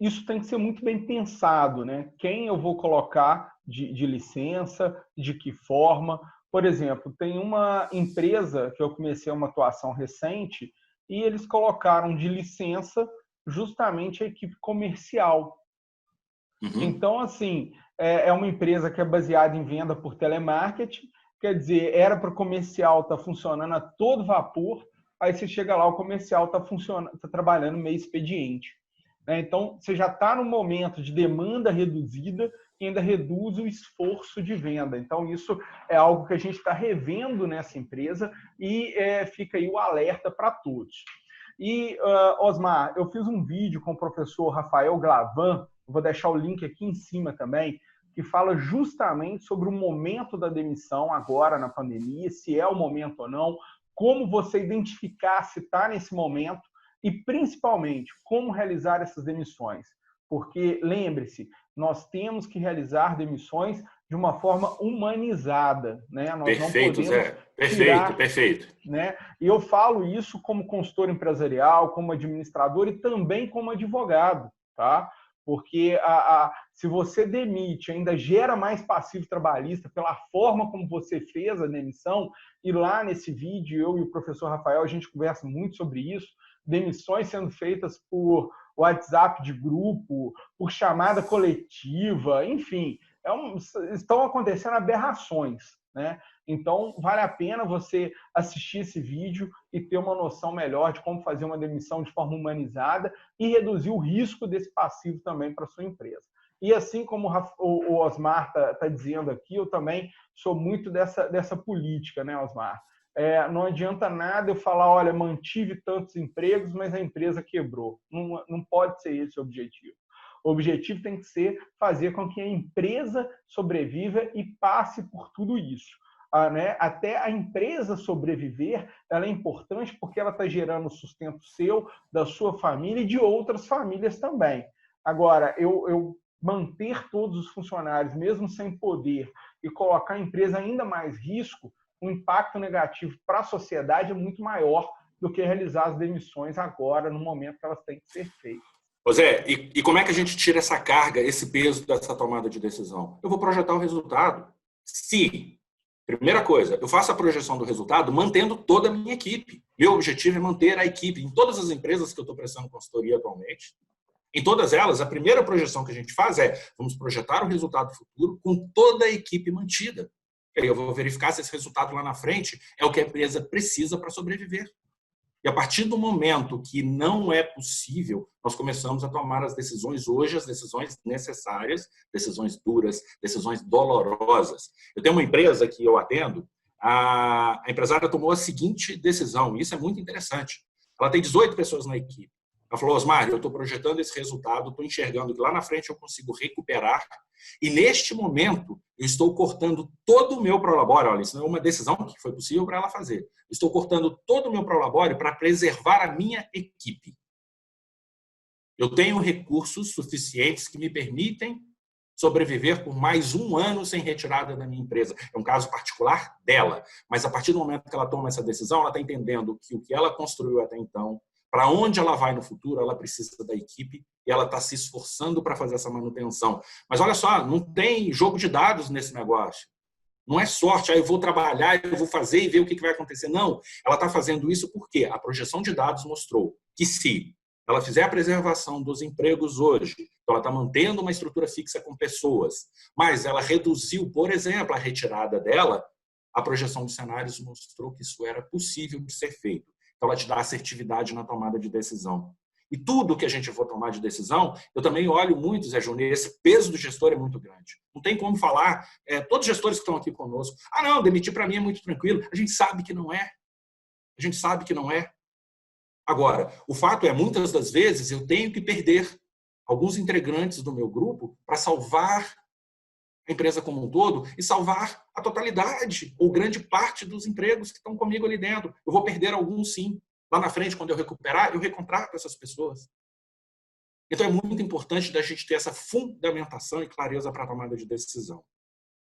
Isso tem que ser muito bem pensado, né? Quem eu vou colocar de licença, de que forma. Por exemplo, tem uma empresa que eu comecei uma atuação recente e eles colocaram de licença justamente a equipe comercial. Uhum. Então, assim, é uma empresa que é baseada em venda por telemarketing, quer dizer, era para o comercial estar funcionando a todo vapor, aí você chega lá, o comercial está trabalhando meio expediente. Então, você já está no momento de demanda reduzida e ainda reduz o esforço de venda. Então, isso é algo que a gente está revendo nessa empresa e fica aí o alerta para todos. E, Osmar, eu fiz um vídeo com o professor Rafael Glavan, vou deixar o link aqui em cima também, que fala justamente sobre o momento da demissão agora na pandemia, se é o momento ou não, como você identificar se está nesse momento e, principalmente, como realizar essas demissões. Porque, lembre-se, nós temos que realizar demissões de uma forma humanizada, né? Nós Perfeito, não podemos Zé. Perfeito, perfeito. Né? E eu falo isso como consultor empresarial, como administrador e também como advogado, tá? Porque se você demite, ainda gera mais passivo trabalhista pela forma como você fez a demissão, e lá nesse vídeo, eu e o professor Rafael, a gente conversa muito sobre isso, demissões sendo feitas por WhatsApp de grupo, por chamada coletiva, enfim, estão acontecendo aberrações, né? Então, vale a pena você assistir esse vídeo e ter uma noção melhor de como fazer uma demissão de forma humanizada e reduzir o risco desse passivo também para a sua empresa. E assim como o Osmar está dizendo aqui, eu também sou muito dessa política, né, Osmar? Não adianta nada eu falar, olha, mantive tantos empregos, mas a empresa quebrou. Não pode ser esse o objetivo. O objetivo tem que ser fazer com que a empresa sobreviva e passe por tudo isso. Né? Até a empresa sobreviver, ela é importante porque ela está gerando sustento seu, da sua família e de outras famílias também. Agora, eu manter todos os funcionários, mesmo sem poder, e colocar a empresa ainda mais risco, o impacto negativo para a sociedade é muito maior do que realizar as demissões agora, no momento que elas têm que ser feitas. Zé, e como é que a gente tira essa carga, esse peso dessa tomada de decisão? Eu vou projetar o resultado. Se, primeira coisa, eu faço a projeção do resultado mantendo toda a minha equipe. Meu objetivo é manter a equipe. Em todas as empresas que eu estou prestando consultoria atualmente, em todas elas, a primeira projeção que a gente faz é vamos projetar o resultado futuro com toda a equipe mantida. E aí eu vou verificar se esse resultado lá na frente é o que a empresa precisa para sobreviver. E a partir do momento que não é possível, nós começamos a tomar as decisões hoje, as decisões necessárias, decisões duras, decisões dolorosas. Eu tenho uma empresa que eu atendo, a empresária tomou a seguinte decisão, e isso é muito interessante. Ela tem 18 pessoas na equipe. Ela falou, Osmar, eu estou projetando esse resultado, estou enxergando que lá na frente eu consigo recuperar, e neste momento eu estou cortando todo o meu prolabore. Olha, isso não é uma decisão que foi possível para ela fazer. Estou cortando todo o meu prolabore para preservar a minha equipe. Eu tenho recursos suficientes que me permitem sobreviver por mais um ano sem retirada da minha empresa. É um caso particular dela, mas a partir do momento que ela toma essa decisão, ela está entendendo que o que ela construiu até então, para onde ela vai no futuro, ela precisa da equipe e ela está se esforçando para fazer essa manutenção. Mas olha só, não tem jogo de dados nesse negócio. Não é sorte, aí eu vou trabalhar, eu vou fazer e ver o que vai acontecer. Não, ela está fazendo isso porque a projeção de dados mostrou que se ela fizer a preservação dos empregos hoje, então ela está mantendo uma estrutura fixa com pessoas, mas ela reduziu, por exemplo, a retirada dela, a projeção de cenários mostrou que isso era possível de ser feito. Então, ela te dá assertividade na tomada de decisão. E tudo que a gente for tomar de decisão, eu também olho muito, Zé Júnior, esse peso do gestor é muito grande. Não tem como falar, todos os gestores que estão aqui conosco, não, demitir para mim é muito tranquilo. A gente sabe que não é. A gente sabe que não é. Agora, o fato é, muitas das vezes, eu tenho que perder alguns integrantes do meu grupo para salvar a empresa como um todo e salvar a totalidade ou grande parte dos empregos que estão comigo ali dentro. Eu vou perder alguns, sim. Lá na frente, quando eu recuperar, eu recontrato essas pessoas. Então, é muito importante da gente ter essa fundamentação e clareza para a tomada de decisão.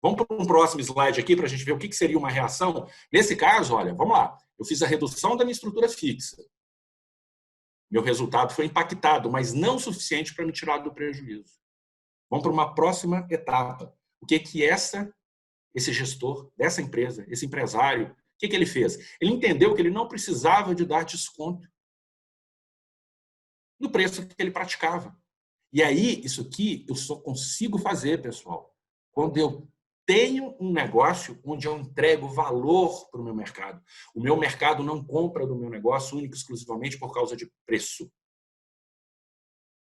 Vamos para um próximo slide aqui para a gente ver o que seria uma reação. Nesse caso, olha, vamos lá. Eu fiz a redução da minha estrutura fixa. Meu resultado foi impactado, mas não o suficiente para me tirar do prejuízo. Vamos para uma próxima etapa. O que esse gestor dessa empresa, esse empresário, o que ele fez? Ele entendeu que ele não precisava de dar desconto no preço que ele praticava. E aí, isso aqui eu só consigo fazer, pessoal, quando eu tenho um negócio onde eu entrego valor para o meu mercado. O meu mercado não compra do meu negócio único e exclusivamente por causa de preço.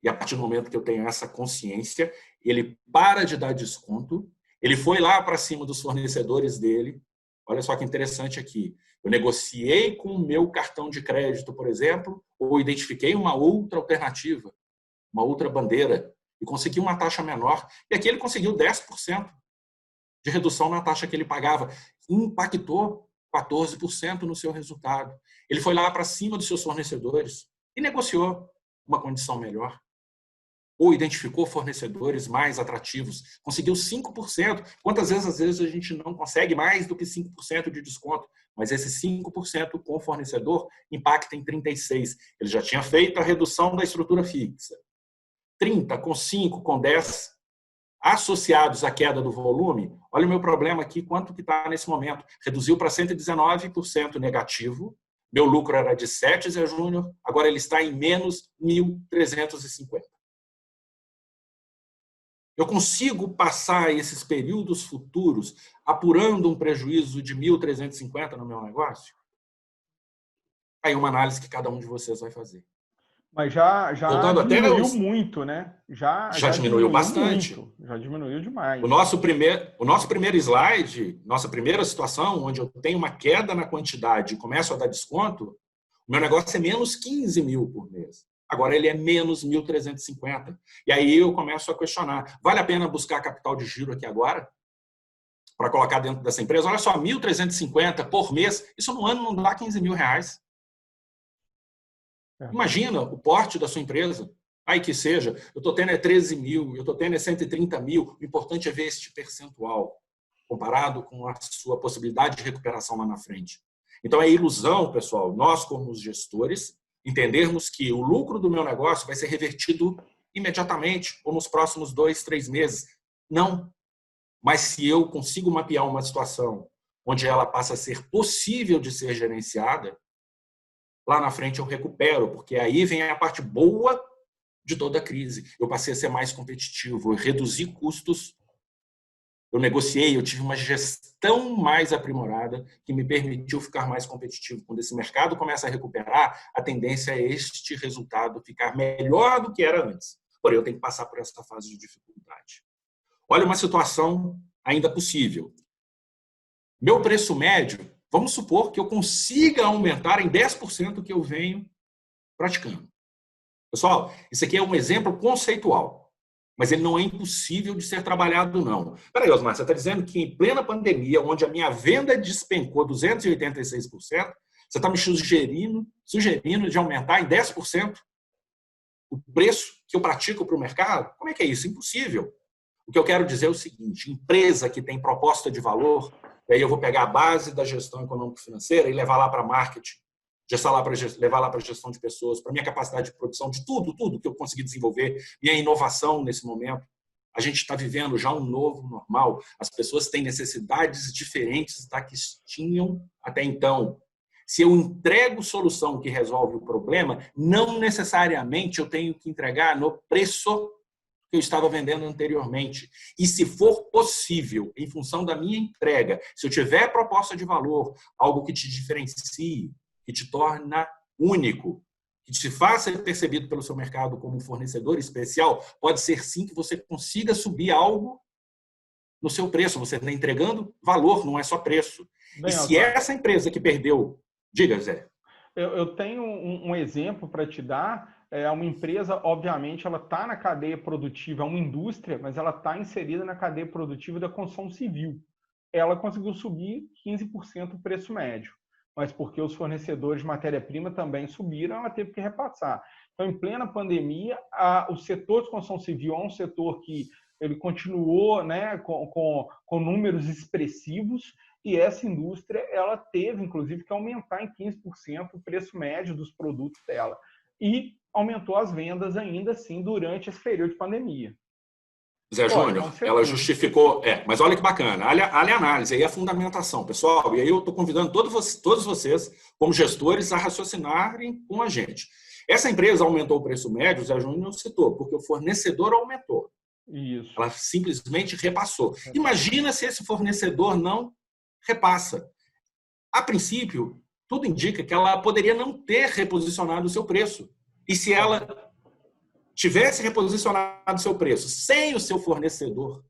E a partir do momento que eu tenho essa consciência, ele para de dar desconto, ele foi lá para cima dos fornecedores dele. Olha só que interessante aqui. Eu negociei com o meu cartão de crédito, por exemplo, ou identifiquei uma outra alternativa, uma outra bandeira, e consegui uma taxa menor. E aqui ele conseguiu 10% de redução na taxa que ele pagava. Impactou 14% no seu resultado. Ele foi lá para cima dos seus fornecedores e negociou uma condição melhor. Ou identificou fornecedores mais atrativos, conseguiu 5%. Quantas vezes, às vezes, a gente não consegue mais do que 5% de desconto, mas esse 5% com o fornecedor impacta em 36%. Ele já tinha feito a redução da estrutura fixa. 30%, com 5%, com 10%, associados à queda do volume, olha o meu problema aqui, quanto que está nesse momento. Reduziu para 119% negativo, meu lucro era de 7, Zé Júnior, agora ele está em menos 1.350. Eu consigo passar esses períodos futuros apurando um prejuízo de 1.350 no meu negócio? Aí uma análise que cada um de vocês vai fazer. Mas já Voltando até diminuiu muito, né? já Já diminuiu diminuiu bastante. muito. Já diminuiu demais. O nosso primeiro slide, nossa primeira situação, onde eu tenho uma queda na quantidade e começo a dar desconto, o meu negócio é menos 15 mil por mês. Agora ele é menos 1.350. E aí eu começo a questionar. Vale a pena buscar capital de giro aqui agora? Para colocar dentro dessa empresa? Olha só, 1.350 por mês. Isso no ano não dá 15 mil reais. Imagina o porte da sua empresa. Aí que seja, eu estou tendo 13 mil, eu estou tendo 130 mil. O importante é ver este percentual comparado com a sua possibilidade de recuperação lá na frente. Então é ilusão, pessoal, nós como os gestores, entendermos que o lucro do meu negócio vai ser revertido imediatamente ou nos próximos 2, 3 meses. Não. Mas se eu consigo mapear uma situação onde ela passa a ser possível de ser gerenciada, lá na frente eu recupero, porque aí vem a parte boa de toda a crise. Eu passei a ser mais competitivo, eu reduzi custos, eu negociei, eu tive uma gestão mais aprimorada que me permitiu ficar mais competitivo. Quando esse mercado começa a recuperar, a tendência é este resultado ficar melhor do que era antes. Porém, eu tenho que passar por essa fase de dificuldade. Olha uma situação ainda possível. Meu preço médio, vamos supor que eu consiga aumentar em 10% o que eu venho praticando. Pessoal, isso aqui é um exemplo conceitual. Mas ele não é impossível de ser trabalhado, não. Peraí, Osmar, você está dizendo que em plena pandemia, onde a minha venda despencou 286%, você está me sugerindo de aumentar em 10% o preço que eu pratico para o mercado? Como é que é isso? Impossível. O que eu quero dizer é o seguinte, empresa que tem proposta de valor, e aí eu vou pegar a base da gestão econômico-financeira e levar lá para marketing, levar lá para a gestão de pessoas, para a minha capacidade de produção, de tudo que eu consegui desenvolver, minha inovação nesse momento. A gente está vivendo já um novo normal. As pessoas têm necessidades diferentes da que tinham até então. Se eu entrego solução que resolve o problema, não necessariamente eu tenho que entregar no preço que eu estava vendendo anteriormente. E se for possível, em função da minha entrega, se eu tiver proposta de valor, algo que te diferencie, que te torna único, que te faça ser percebido pelo seu mercado como um fornecedor especial, pode ser sim que você consiga subir algo no seu preço. Você está entregando valor, não é só preço. Bem, e se essa empresa que perdeu... Diga, Zé. Eu tenho um exemplo para te dar. É uma empresa, obviamente, ela está na cadeia produtiva, é uma indústria, mas ela está inserida na cadeia produtiva da construção civil. Ela conseguiu subir 15% o preço médio, mas porque os fornecedores de matéria-prima também subiram, ela teve que repassar. Então, em plena pandemia, o setor de construção civil é um setor que ele continuou, né, com números expressivos, e essa indústria ela teve, inclusive, que aumentar em 15% o preço médio dos produtos dela. E aumentou as vendas ainda assim durante esse período de pandemia. Zé Júnior, ela justificou... mas olha que bacana, olha a análise, aí a fundamentação, pessoal. E aí eu estou convidando todos vocês, como gestores, a raciocinarem com a gente. Essa empresa aumentou o preço médio, o Zé Júnior citou, porque o fornecedor aumentou. Isso. Ela simplesmente repassou. Imagina se esse fornecedor não repassa. A princípio, tudo indica que ela poderia não ter reposicionado o seu preço. E se ela tivesse reposicionado o seu preço sem o seu fornecedor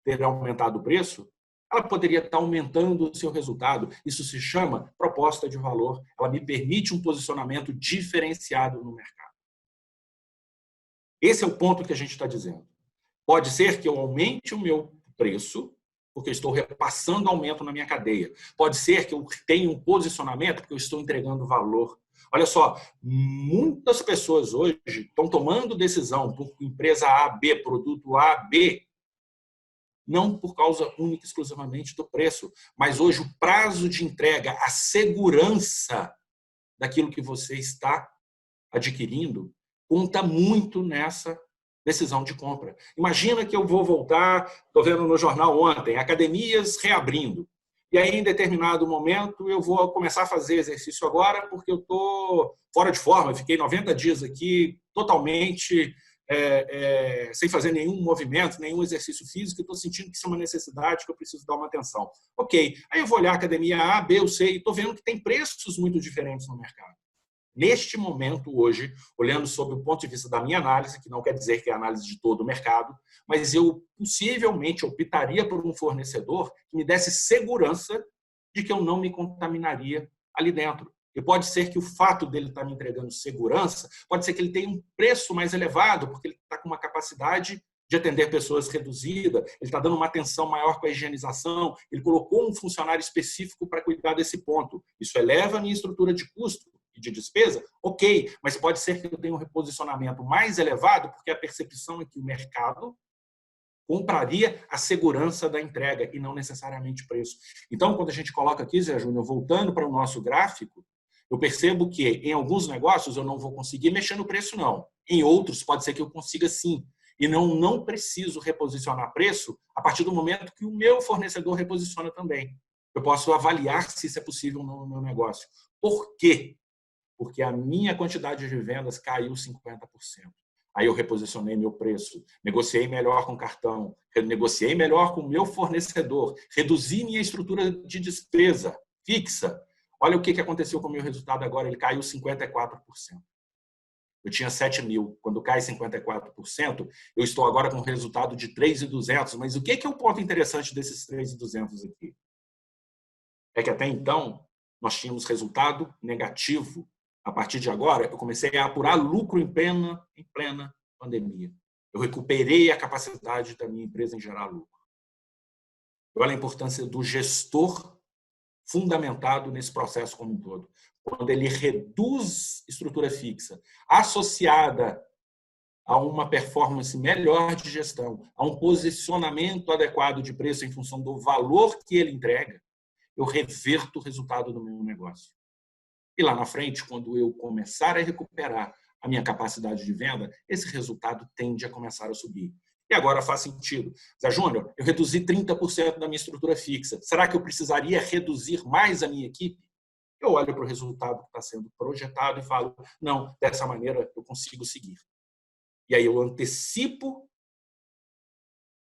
ter aumentado o preço, ela poderia estar aumentando o seu resultado. Isso se chama proposta de valor. Ela me permite um posicionamento diferenciado no mercado. Esse é o ponto que a gente está dizendo. Pode ser que eu aumente o meu preço, porque eu estou repassando aumento na minha cadeia. Pode ser que eu tenha um posicionamento, porque eu estou entregando valor. Olha só, muitas pessoas hoje estão tomando decisão por empresa A, B, produto A, B, não por causa única e exclusivamente do preço, mas hoje o prazo de entrega, a segurança daquilo que você está adquirindo, conta muito nessa decisão de compra. Imagina que eu vou voltar, estou vendo no jornal ontem, academias reabrindo. E aí, em determinado momento, eu vou começar a fazer exercício agora porque eu estou fora de forma. Eu fiquei 90 dias aqui totalmente sem fazer nenhum movimento, nenhum exercício físico, e estou sentindo que isso é uma necessidade, que eu preciso dar uma atenção. Ok, aí eu vou olhar a academia A, B ou C e estou vendo que tem preços muito diferentes no mercado. Neste momento, hoje, olhando sob o ponto de vista da minha análise, que não quer dizer que é a análise de todo o mercado, mas eu possivelmente optaria por um fornecedor que me desse segurança de que eu não me contaminaria ali dentro. E pode ser que o fato dele estar me entregando segurança, pode ser que ele tenha um preço mais elevado, porque ele está com uma capacidade de atender pessoas reduzida, ele está dando uma atenção maior com a higienização, ele colocou um funcionário específico para cuidar desse ponto. Isso eleva a minha estrutura de custo e de despesa? Ok, mas pode ser que eu tenha um reposicionamento mais elevado, porque a percepção é que o mercado compraria a segurança da entrega e não necessariamente preço. Então, quando a gente coloca aqui, Zé Júnior, voltando para o nosso gráfico, eu percebo que em alguns negócios eu não vou conseguir mexer no preço, não. Em outros, pode ser que eu consiga sim. E não preciso reposicionar preço a partir do momento que o meu fornecedor reposiciona também. Eu posso avaliar se isso é possível no meu negócio. Por quê? Porque a minha quantidade de vendas caiu 50%. Aí eu reposicionei meu preço, negociei melhor com o cartão, negociei melhor com o meu fornecedor, reduzi minha estrutura de despesa fixa. Olha o que aconteceu com o meu resultado agora, ele caiu 54%. Eu tinha 7 mil, quando cai 54%, eu estou agora com um resultado de 3.200. Mas o que é o ponto interessante desses 3.200 aqui? É que até então nós tínhamos resultado negativo. A partir de agora, eu comecei a apurar lucro em plena pandemia. Eu recuperei a capacidade da minha empresa em gerar lucro. Olha a importância do gestor fundamentado nesse processo como um todo. Quando ele reduz estrutura fixa, associada a uma performance melhor de gestão, a um posicionamento adequado de preço em função do valor que ele entrega, eu reverto o resultado do meu negócio. E lá na frente, quando eu começar a recuperar a minha capacidade de venda, esse resultado tende a começar a subir. E agora faz sentido. Zé Júnior, eu reduzi 30% da minha estrutura fixa. Será que eu precisaria reduzir mais a minha equipe? Eu olho para o resultado que está sendo projetado e falo, não, dessa maneira eu consigo seguir. E aí eu antecipo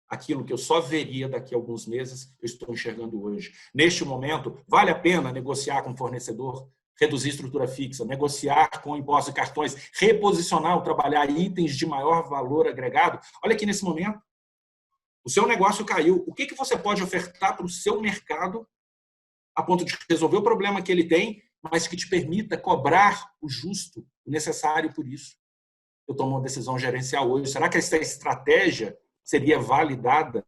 aquilo que eu só veria daqui a alguns meses, eu estou enxergando hoje. Neste momento, vale a pena negociar com o fornecedor, reduzir estrutura fixa, negociar com impostos e cartões, reposicionar ou trabalhar itens de maior valor agregado. Olha aqui nesse momento, o seu negócio caiu. O que você pode ofertar para o seu mercado a ponto de resolver o problema que ele tem, mas que te permita cobrar o justo, o necessário por isso? Eu tomo uma decisão gerencial hoje. Será que essa estratégia seria validada?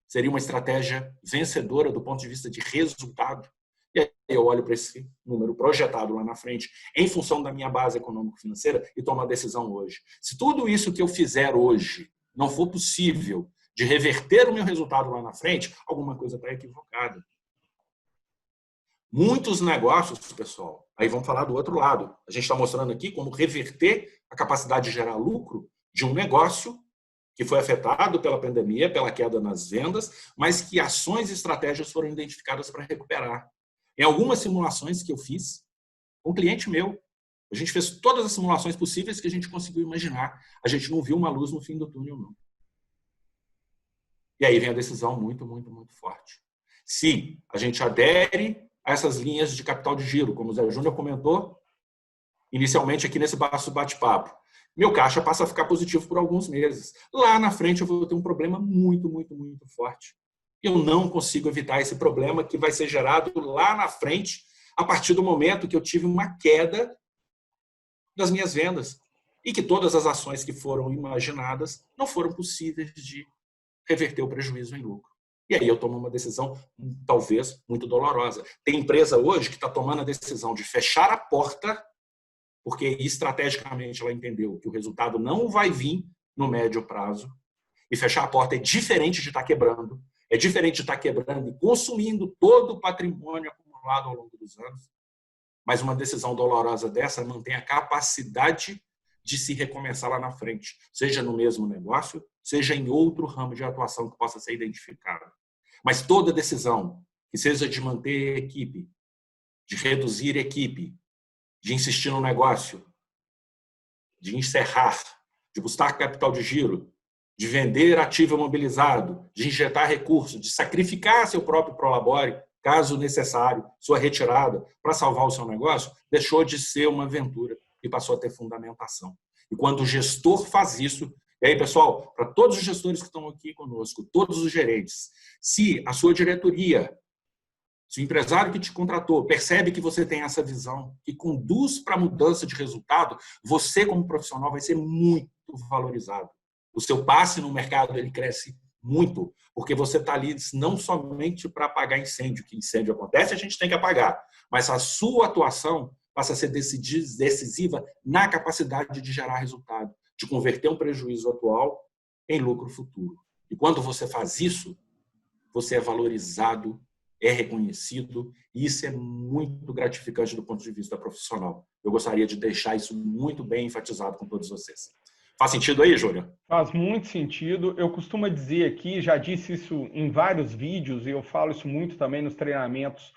Seria uma estratégia vencedora do ponto de vista de resultado? E aí eu olho para esse número projetado lá na frente, em função da minha base econômico-financeira, e tomo a decisão hoje. Se tudo isso que eu fizer hoje não for possível de reverter o meu resultado lá na frente, alguma coisa está equivocada. Muitos negócios, pessoal, aí vamos falar do outro lado. A gente está mostrando aqui como reverter a capacidade de gerar lucro de um negócio que foi afetado pela pandemia, pela queda nas vendas, mas que ações e estratégias foram identificadas para recuperar. Em algumas simulações que eu fiz, um cliente meu, a gente fez todas as simulações possíveis que a gente conseguiu imaginar. A gente não viu uma luz no fim do túnel, não. E aí vem a decisão muito, muito, muito forte. Se a gente adere a essas linhas de capital de giro, como o Zé Júnior comentou, inicialmente aqui nesse bate-papo, meu caixa passa a ficar positivo por alguns meses. Lá na frente eu vou ter um problema muito, muito, muito forte. Eu não consigo evitar esse problema que vai ser gerado lá na frente, a partir do momento que eu tive uma queda das minhas vendas e que todas as ações que foram imaginadas não foram possíveis de reverter o prejuízo em lucro. E aí eu tomo uma decisão, talvez, muito dolorosa. Tem empresa hoje que está tomando a decisão de fechar a porta, porque estrategicamente ela entendeu que o resultado não vai vir no médio prazo, e fechar a porta é diferente de estar quebrando, é diferente de estar quebrando e consumindo todo o patrimônio acumulado ao longo dos anos. Mas uma decisão dolorosa dessa mantém a capacidade de se recomeçar lá na frente, seja no mesmo negócio, seja em outro ramo de atuação que possa ser identificado. Mas toda decisão, que seja de manter equipe, de reduzir equipe, de insistir no negócio, de encerrar, de buscar capital de giro, de vender ativo imobilizado, de injetar recursos, de sacrificar seu próprio prolabore, caso necessário, sua retirada, para salvar o seu negócio, deixou de ser uma aventura e passou a ter fundamentação. E quando o gestor faz isso, e aí, pessoal, para todos os gestores que estão aqui conosco, todos os gerentes, se a sua diretoria, se o empresário que te contratou percebe que você tem essa visão, que conduz para a mudança de resultado, você, como profissional, vai ser muito valorizado. O seu passe no mercado ele cresce muito, porque você está ali não somente para apagar incêndio, que incêndio acontece, a gente tem que apagar, mas a sua atuação passa a ser decisiva na capacidade de gerar resultado, de converter um prejuízo atual em lucro futuro. E quando você faz isso, você é valorizado, é reconhecido, e isso é muito gratificante do ponto de vista profissional. Eu gostaria de deixar isso muito bem enfatizado com todos vocês. Faz sentido aí, Júnior? Faz muito sentido. Eu costumo dizer aqui, já disse isso em vários vídeos, e eu falo isso muito também nos treinamentos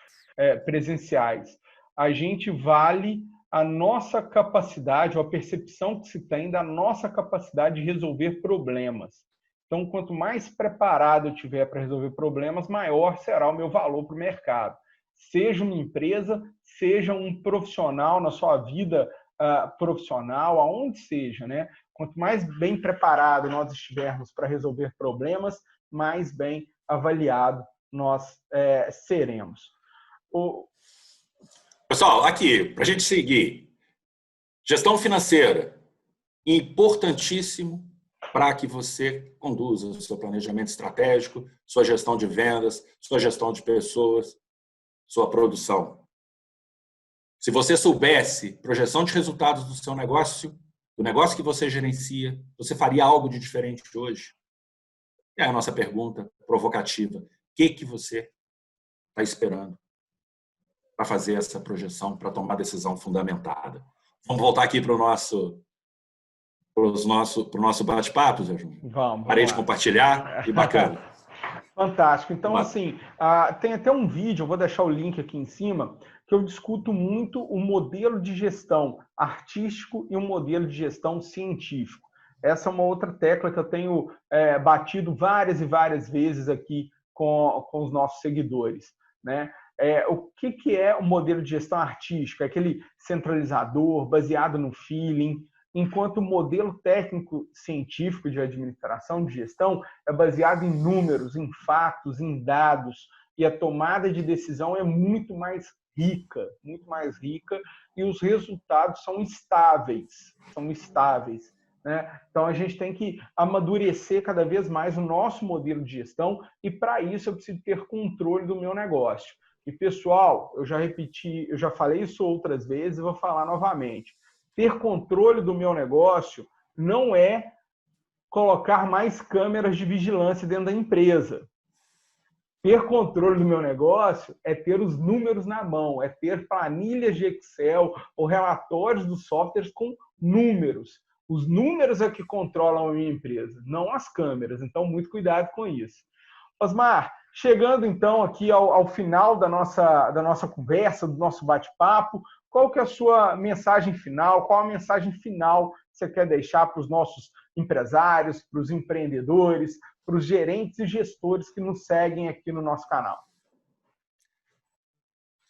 presenciais. A gente vale a nossa capacidade, ou a percepção que se tem da nossa capacidade de resolver problemas. Então, quanto mais preparado eu tiver para resolver problemas, maior será o meu valor para o mercado. Seja uma empresa, seja um profissional na sua vida profissional, aonde seja, né? Quanto mais bem preparado nós estivermos para resolver problemas, mais bem avaliado nós seremos. Pessoal, aqui, para a gente seguir, gestão financeira, importantíssimo para que você conduza o seu planejamento estratégico, sua gestão de vendas, sua gestão de pessoas, sua produção. Se você soubesse projeção de resultados do seu negócio, do negócio que você gerencia, você faria algo de diferente hoje? É a nossa pergunta provocativa. O que você está esperando para fazer essa projeção, para tomar decisão fundamentada? Vamos voltar aqui para o nosso bate-papo, Zé Júnior? Vamos. Parei de compartilhar e bacana. Fantástico. Então, assim, tem até um vídeo, eu vou deixar o link aqui em cima, que eu discuto muito o modelo de gestão artístico e o modelo de gestão científico. Essa é uma outra tecla que eu tenho batido várias e várias vezes aqui com os nossos seguidores, né? O que é o modelo de gestão artística? É aquele centralizador, baseado no feeling, enquanto o modelo técnico-científico de administração, de gestão, é baseado em números, em fatos, em dados, e a tomada de decisão é muito mais rica, e os resultados são estáveis, né? Então, a gente tem que amadurecer cada vez mais o nosso modelo de gestão, e para isso eu preciso ter controle do meu negócio. E, pessoal, eu já repeti, eu já falei isso outras vezes e vou falar novamente. Ter controle do meu negócio não é colocar mais câmeras de vigilância dentro da empresa. Ter controle do meu negócio é ter os números na mão, é ter planilhas de Excel ou relatórios dos softwares com números. Os números é que controlam a minha empresa, não as câmeras. Então, muito cuidado com isso. Osmar, chegando então aqui ao final da nossa conversa, do nosso bate-papo, qual que é a sua mensagem final? Qual a mensagem final que você quer deixar para os nossos empresários, para os empreendedores, para os gerentes e gestores que nos seguem aqui no nosso canal?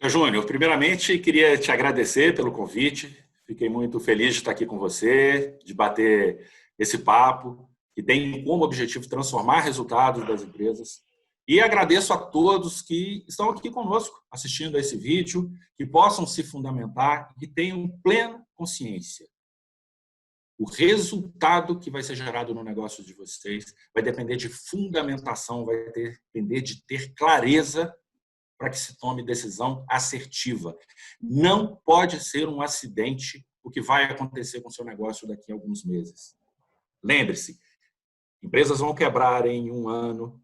Júnior, primeiramente, queria te agradecer pelo convite. Fiquei muito feliz de estar aqui com você, de bater esse papo, que tem como objetivo transformar resultados das empresas. E agradeço a todos que estão aqui conosco, assistindo a esse vídeo, que possam se fundamentar e que tenham plena consciência. O resultado que vai ser gerado no negócio de vocês vai depender de fundamentação, vai depender de ter clareza para que se tome decisão assertiva. Não pode ser um acidente o que vai acontecer com o seu negócio daqui a alguns meses. Lembre-se, empresas vão quebrar em 1 ano,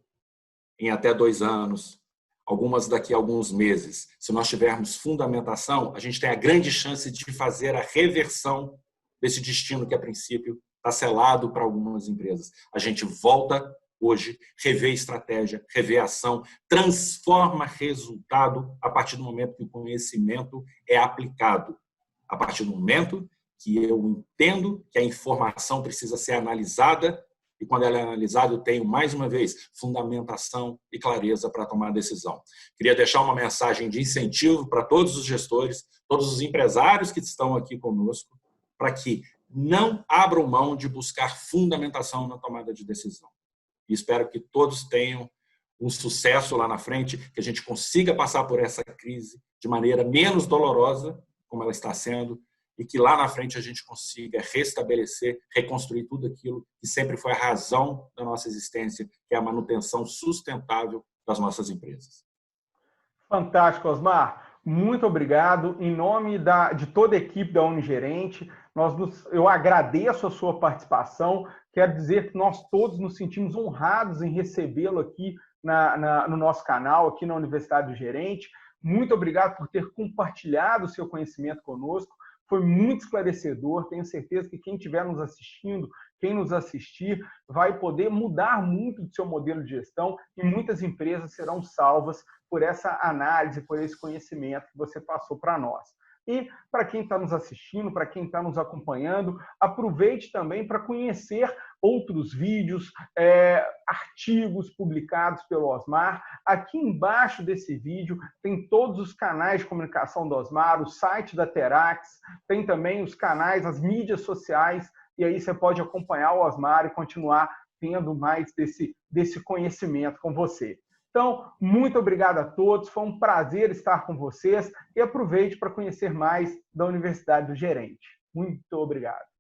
em até 2 anos, algumas daqui a alguns meses. Se nós tivermos fundamentação, a gente tem a grande chance de fazer a reversão desse destino que, a princípio, está selado para algumas empresas. A gente volta hoje, revê estratégia, revê ação, transforma resultado a partir do momento que o conhecimento é aplicado. A partir do momento que eu entendo que a informação precisa ser analisada e, quando ela é analisada, eu tenho, mais uma vez, fundamentação e clareza para tomar a decisão. Queria deixar uma mensagem de incentivo para todos os gestores, todos os empresários que estão aqui conosco, para que não abram mão de buscar fundamentação na tomada de decisão. E espero que todos tenham um sucesso lá na frente, que a gente consiga passar por essa crise de maneira menos dolorosa, como ela está sendo, e que lá na frente a gente consiga restabelecer, reconstruir tudo aquilo que sempre foi a razão da nossa existência, que é a manutenção sustentável das nossas empresas. Fantástico, Osmar. Muito obrigado. Em nome de toda a equipe da Unigerente, eu agradeço a sua participação. Quero dizer que nós todos nos sentimos honrados em recebê-lo aqui no nosso canal, aqui na Universidade do Gerente. Muito obrigado por ter compartilhado o seu conhecimento conosco. Foi muito esclarecedor. Tenho certeza que quem estiver nos assistindo, quem nos assistir, vai poder mudar muito do seu modelo de gestão e muitas empresas serão salvas por essa análise, por esse conhecimento que você passou para nós. E para quem está nos assistindo, para quem está nos acompanhando, aproveite também para conhecer outros vídeos, artigos publicados pelo Osmar. Aqui embaixo desse vídeo tem todos os canais de comunicação do Osmar, o site da Terax, tem também os canais, as mídias sociais, e aí você pode acompanhar o Osmar e continuar tendo mais desse conhecimento com você. Então, muito obrigado a todos, foi um prazer estar com vocês e aproveite para conhecer mais da Universidade do Gerente. Muito obrigado.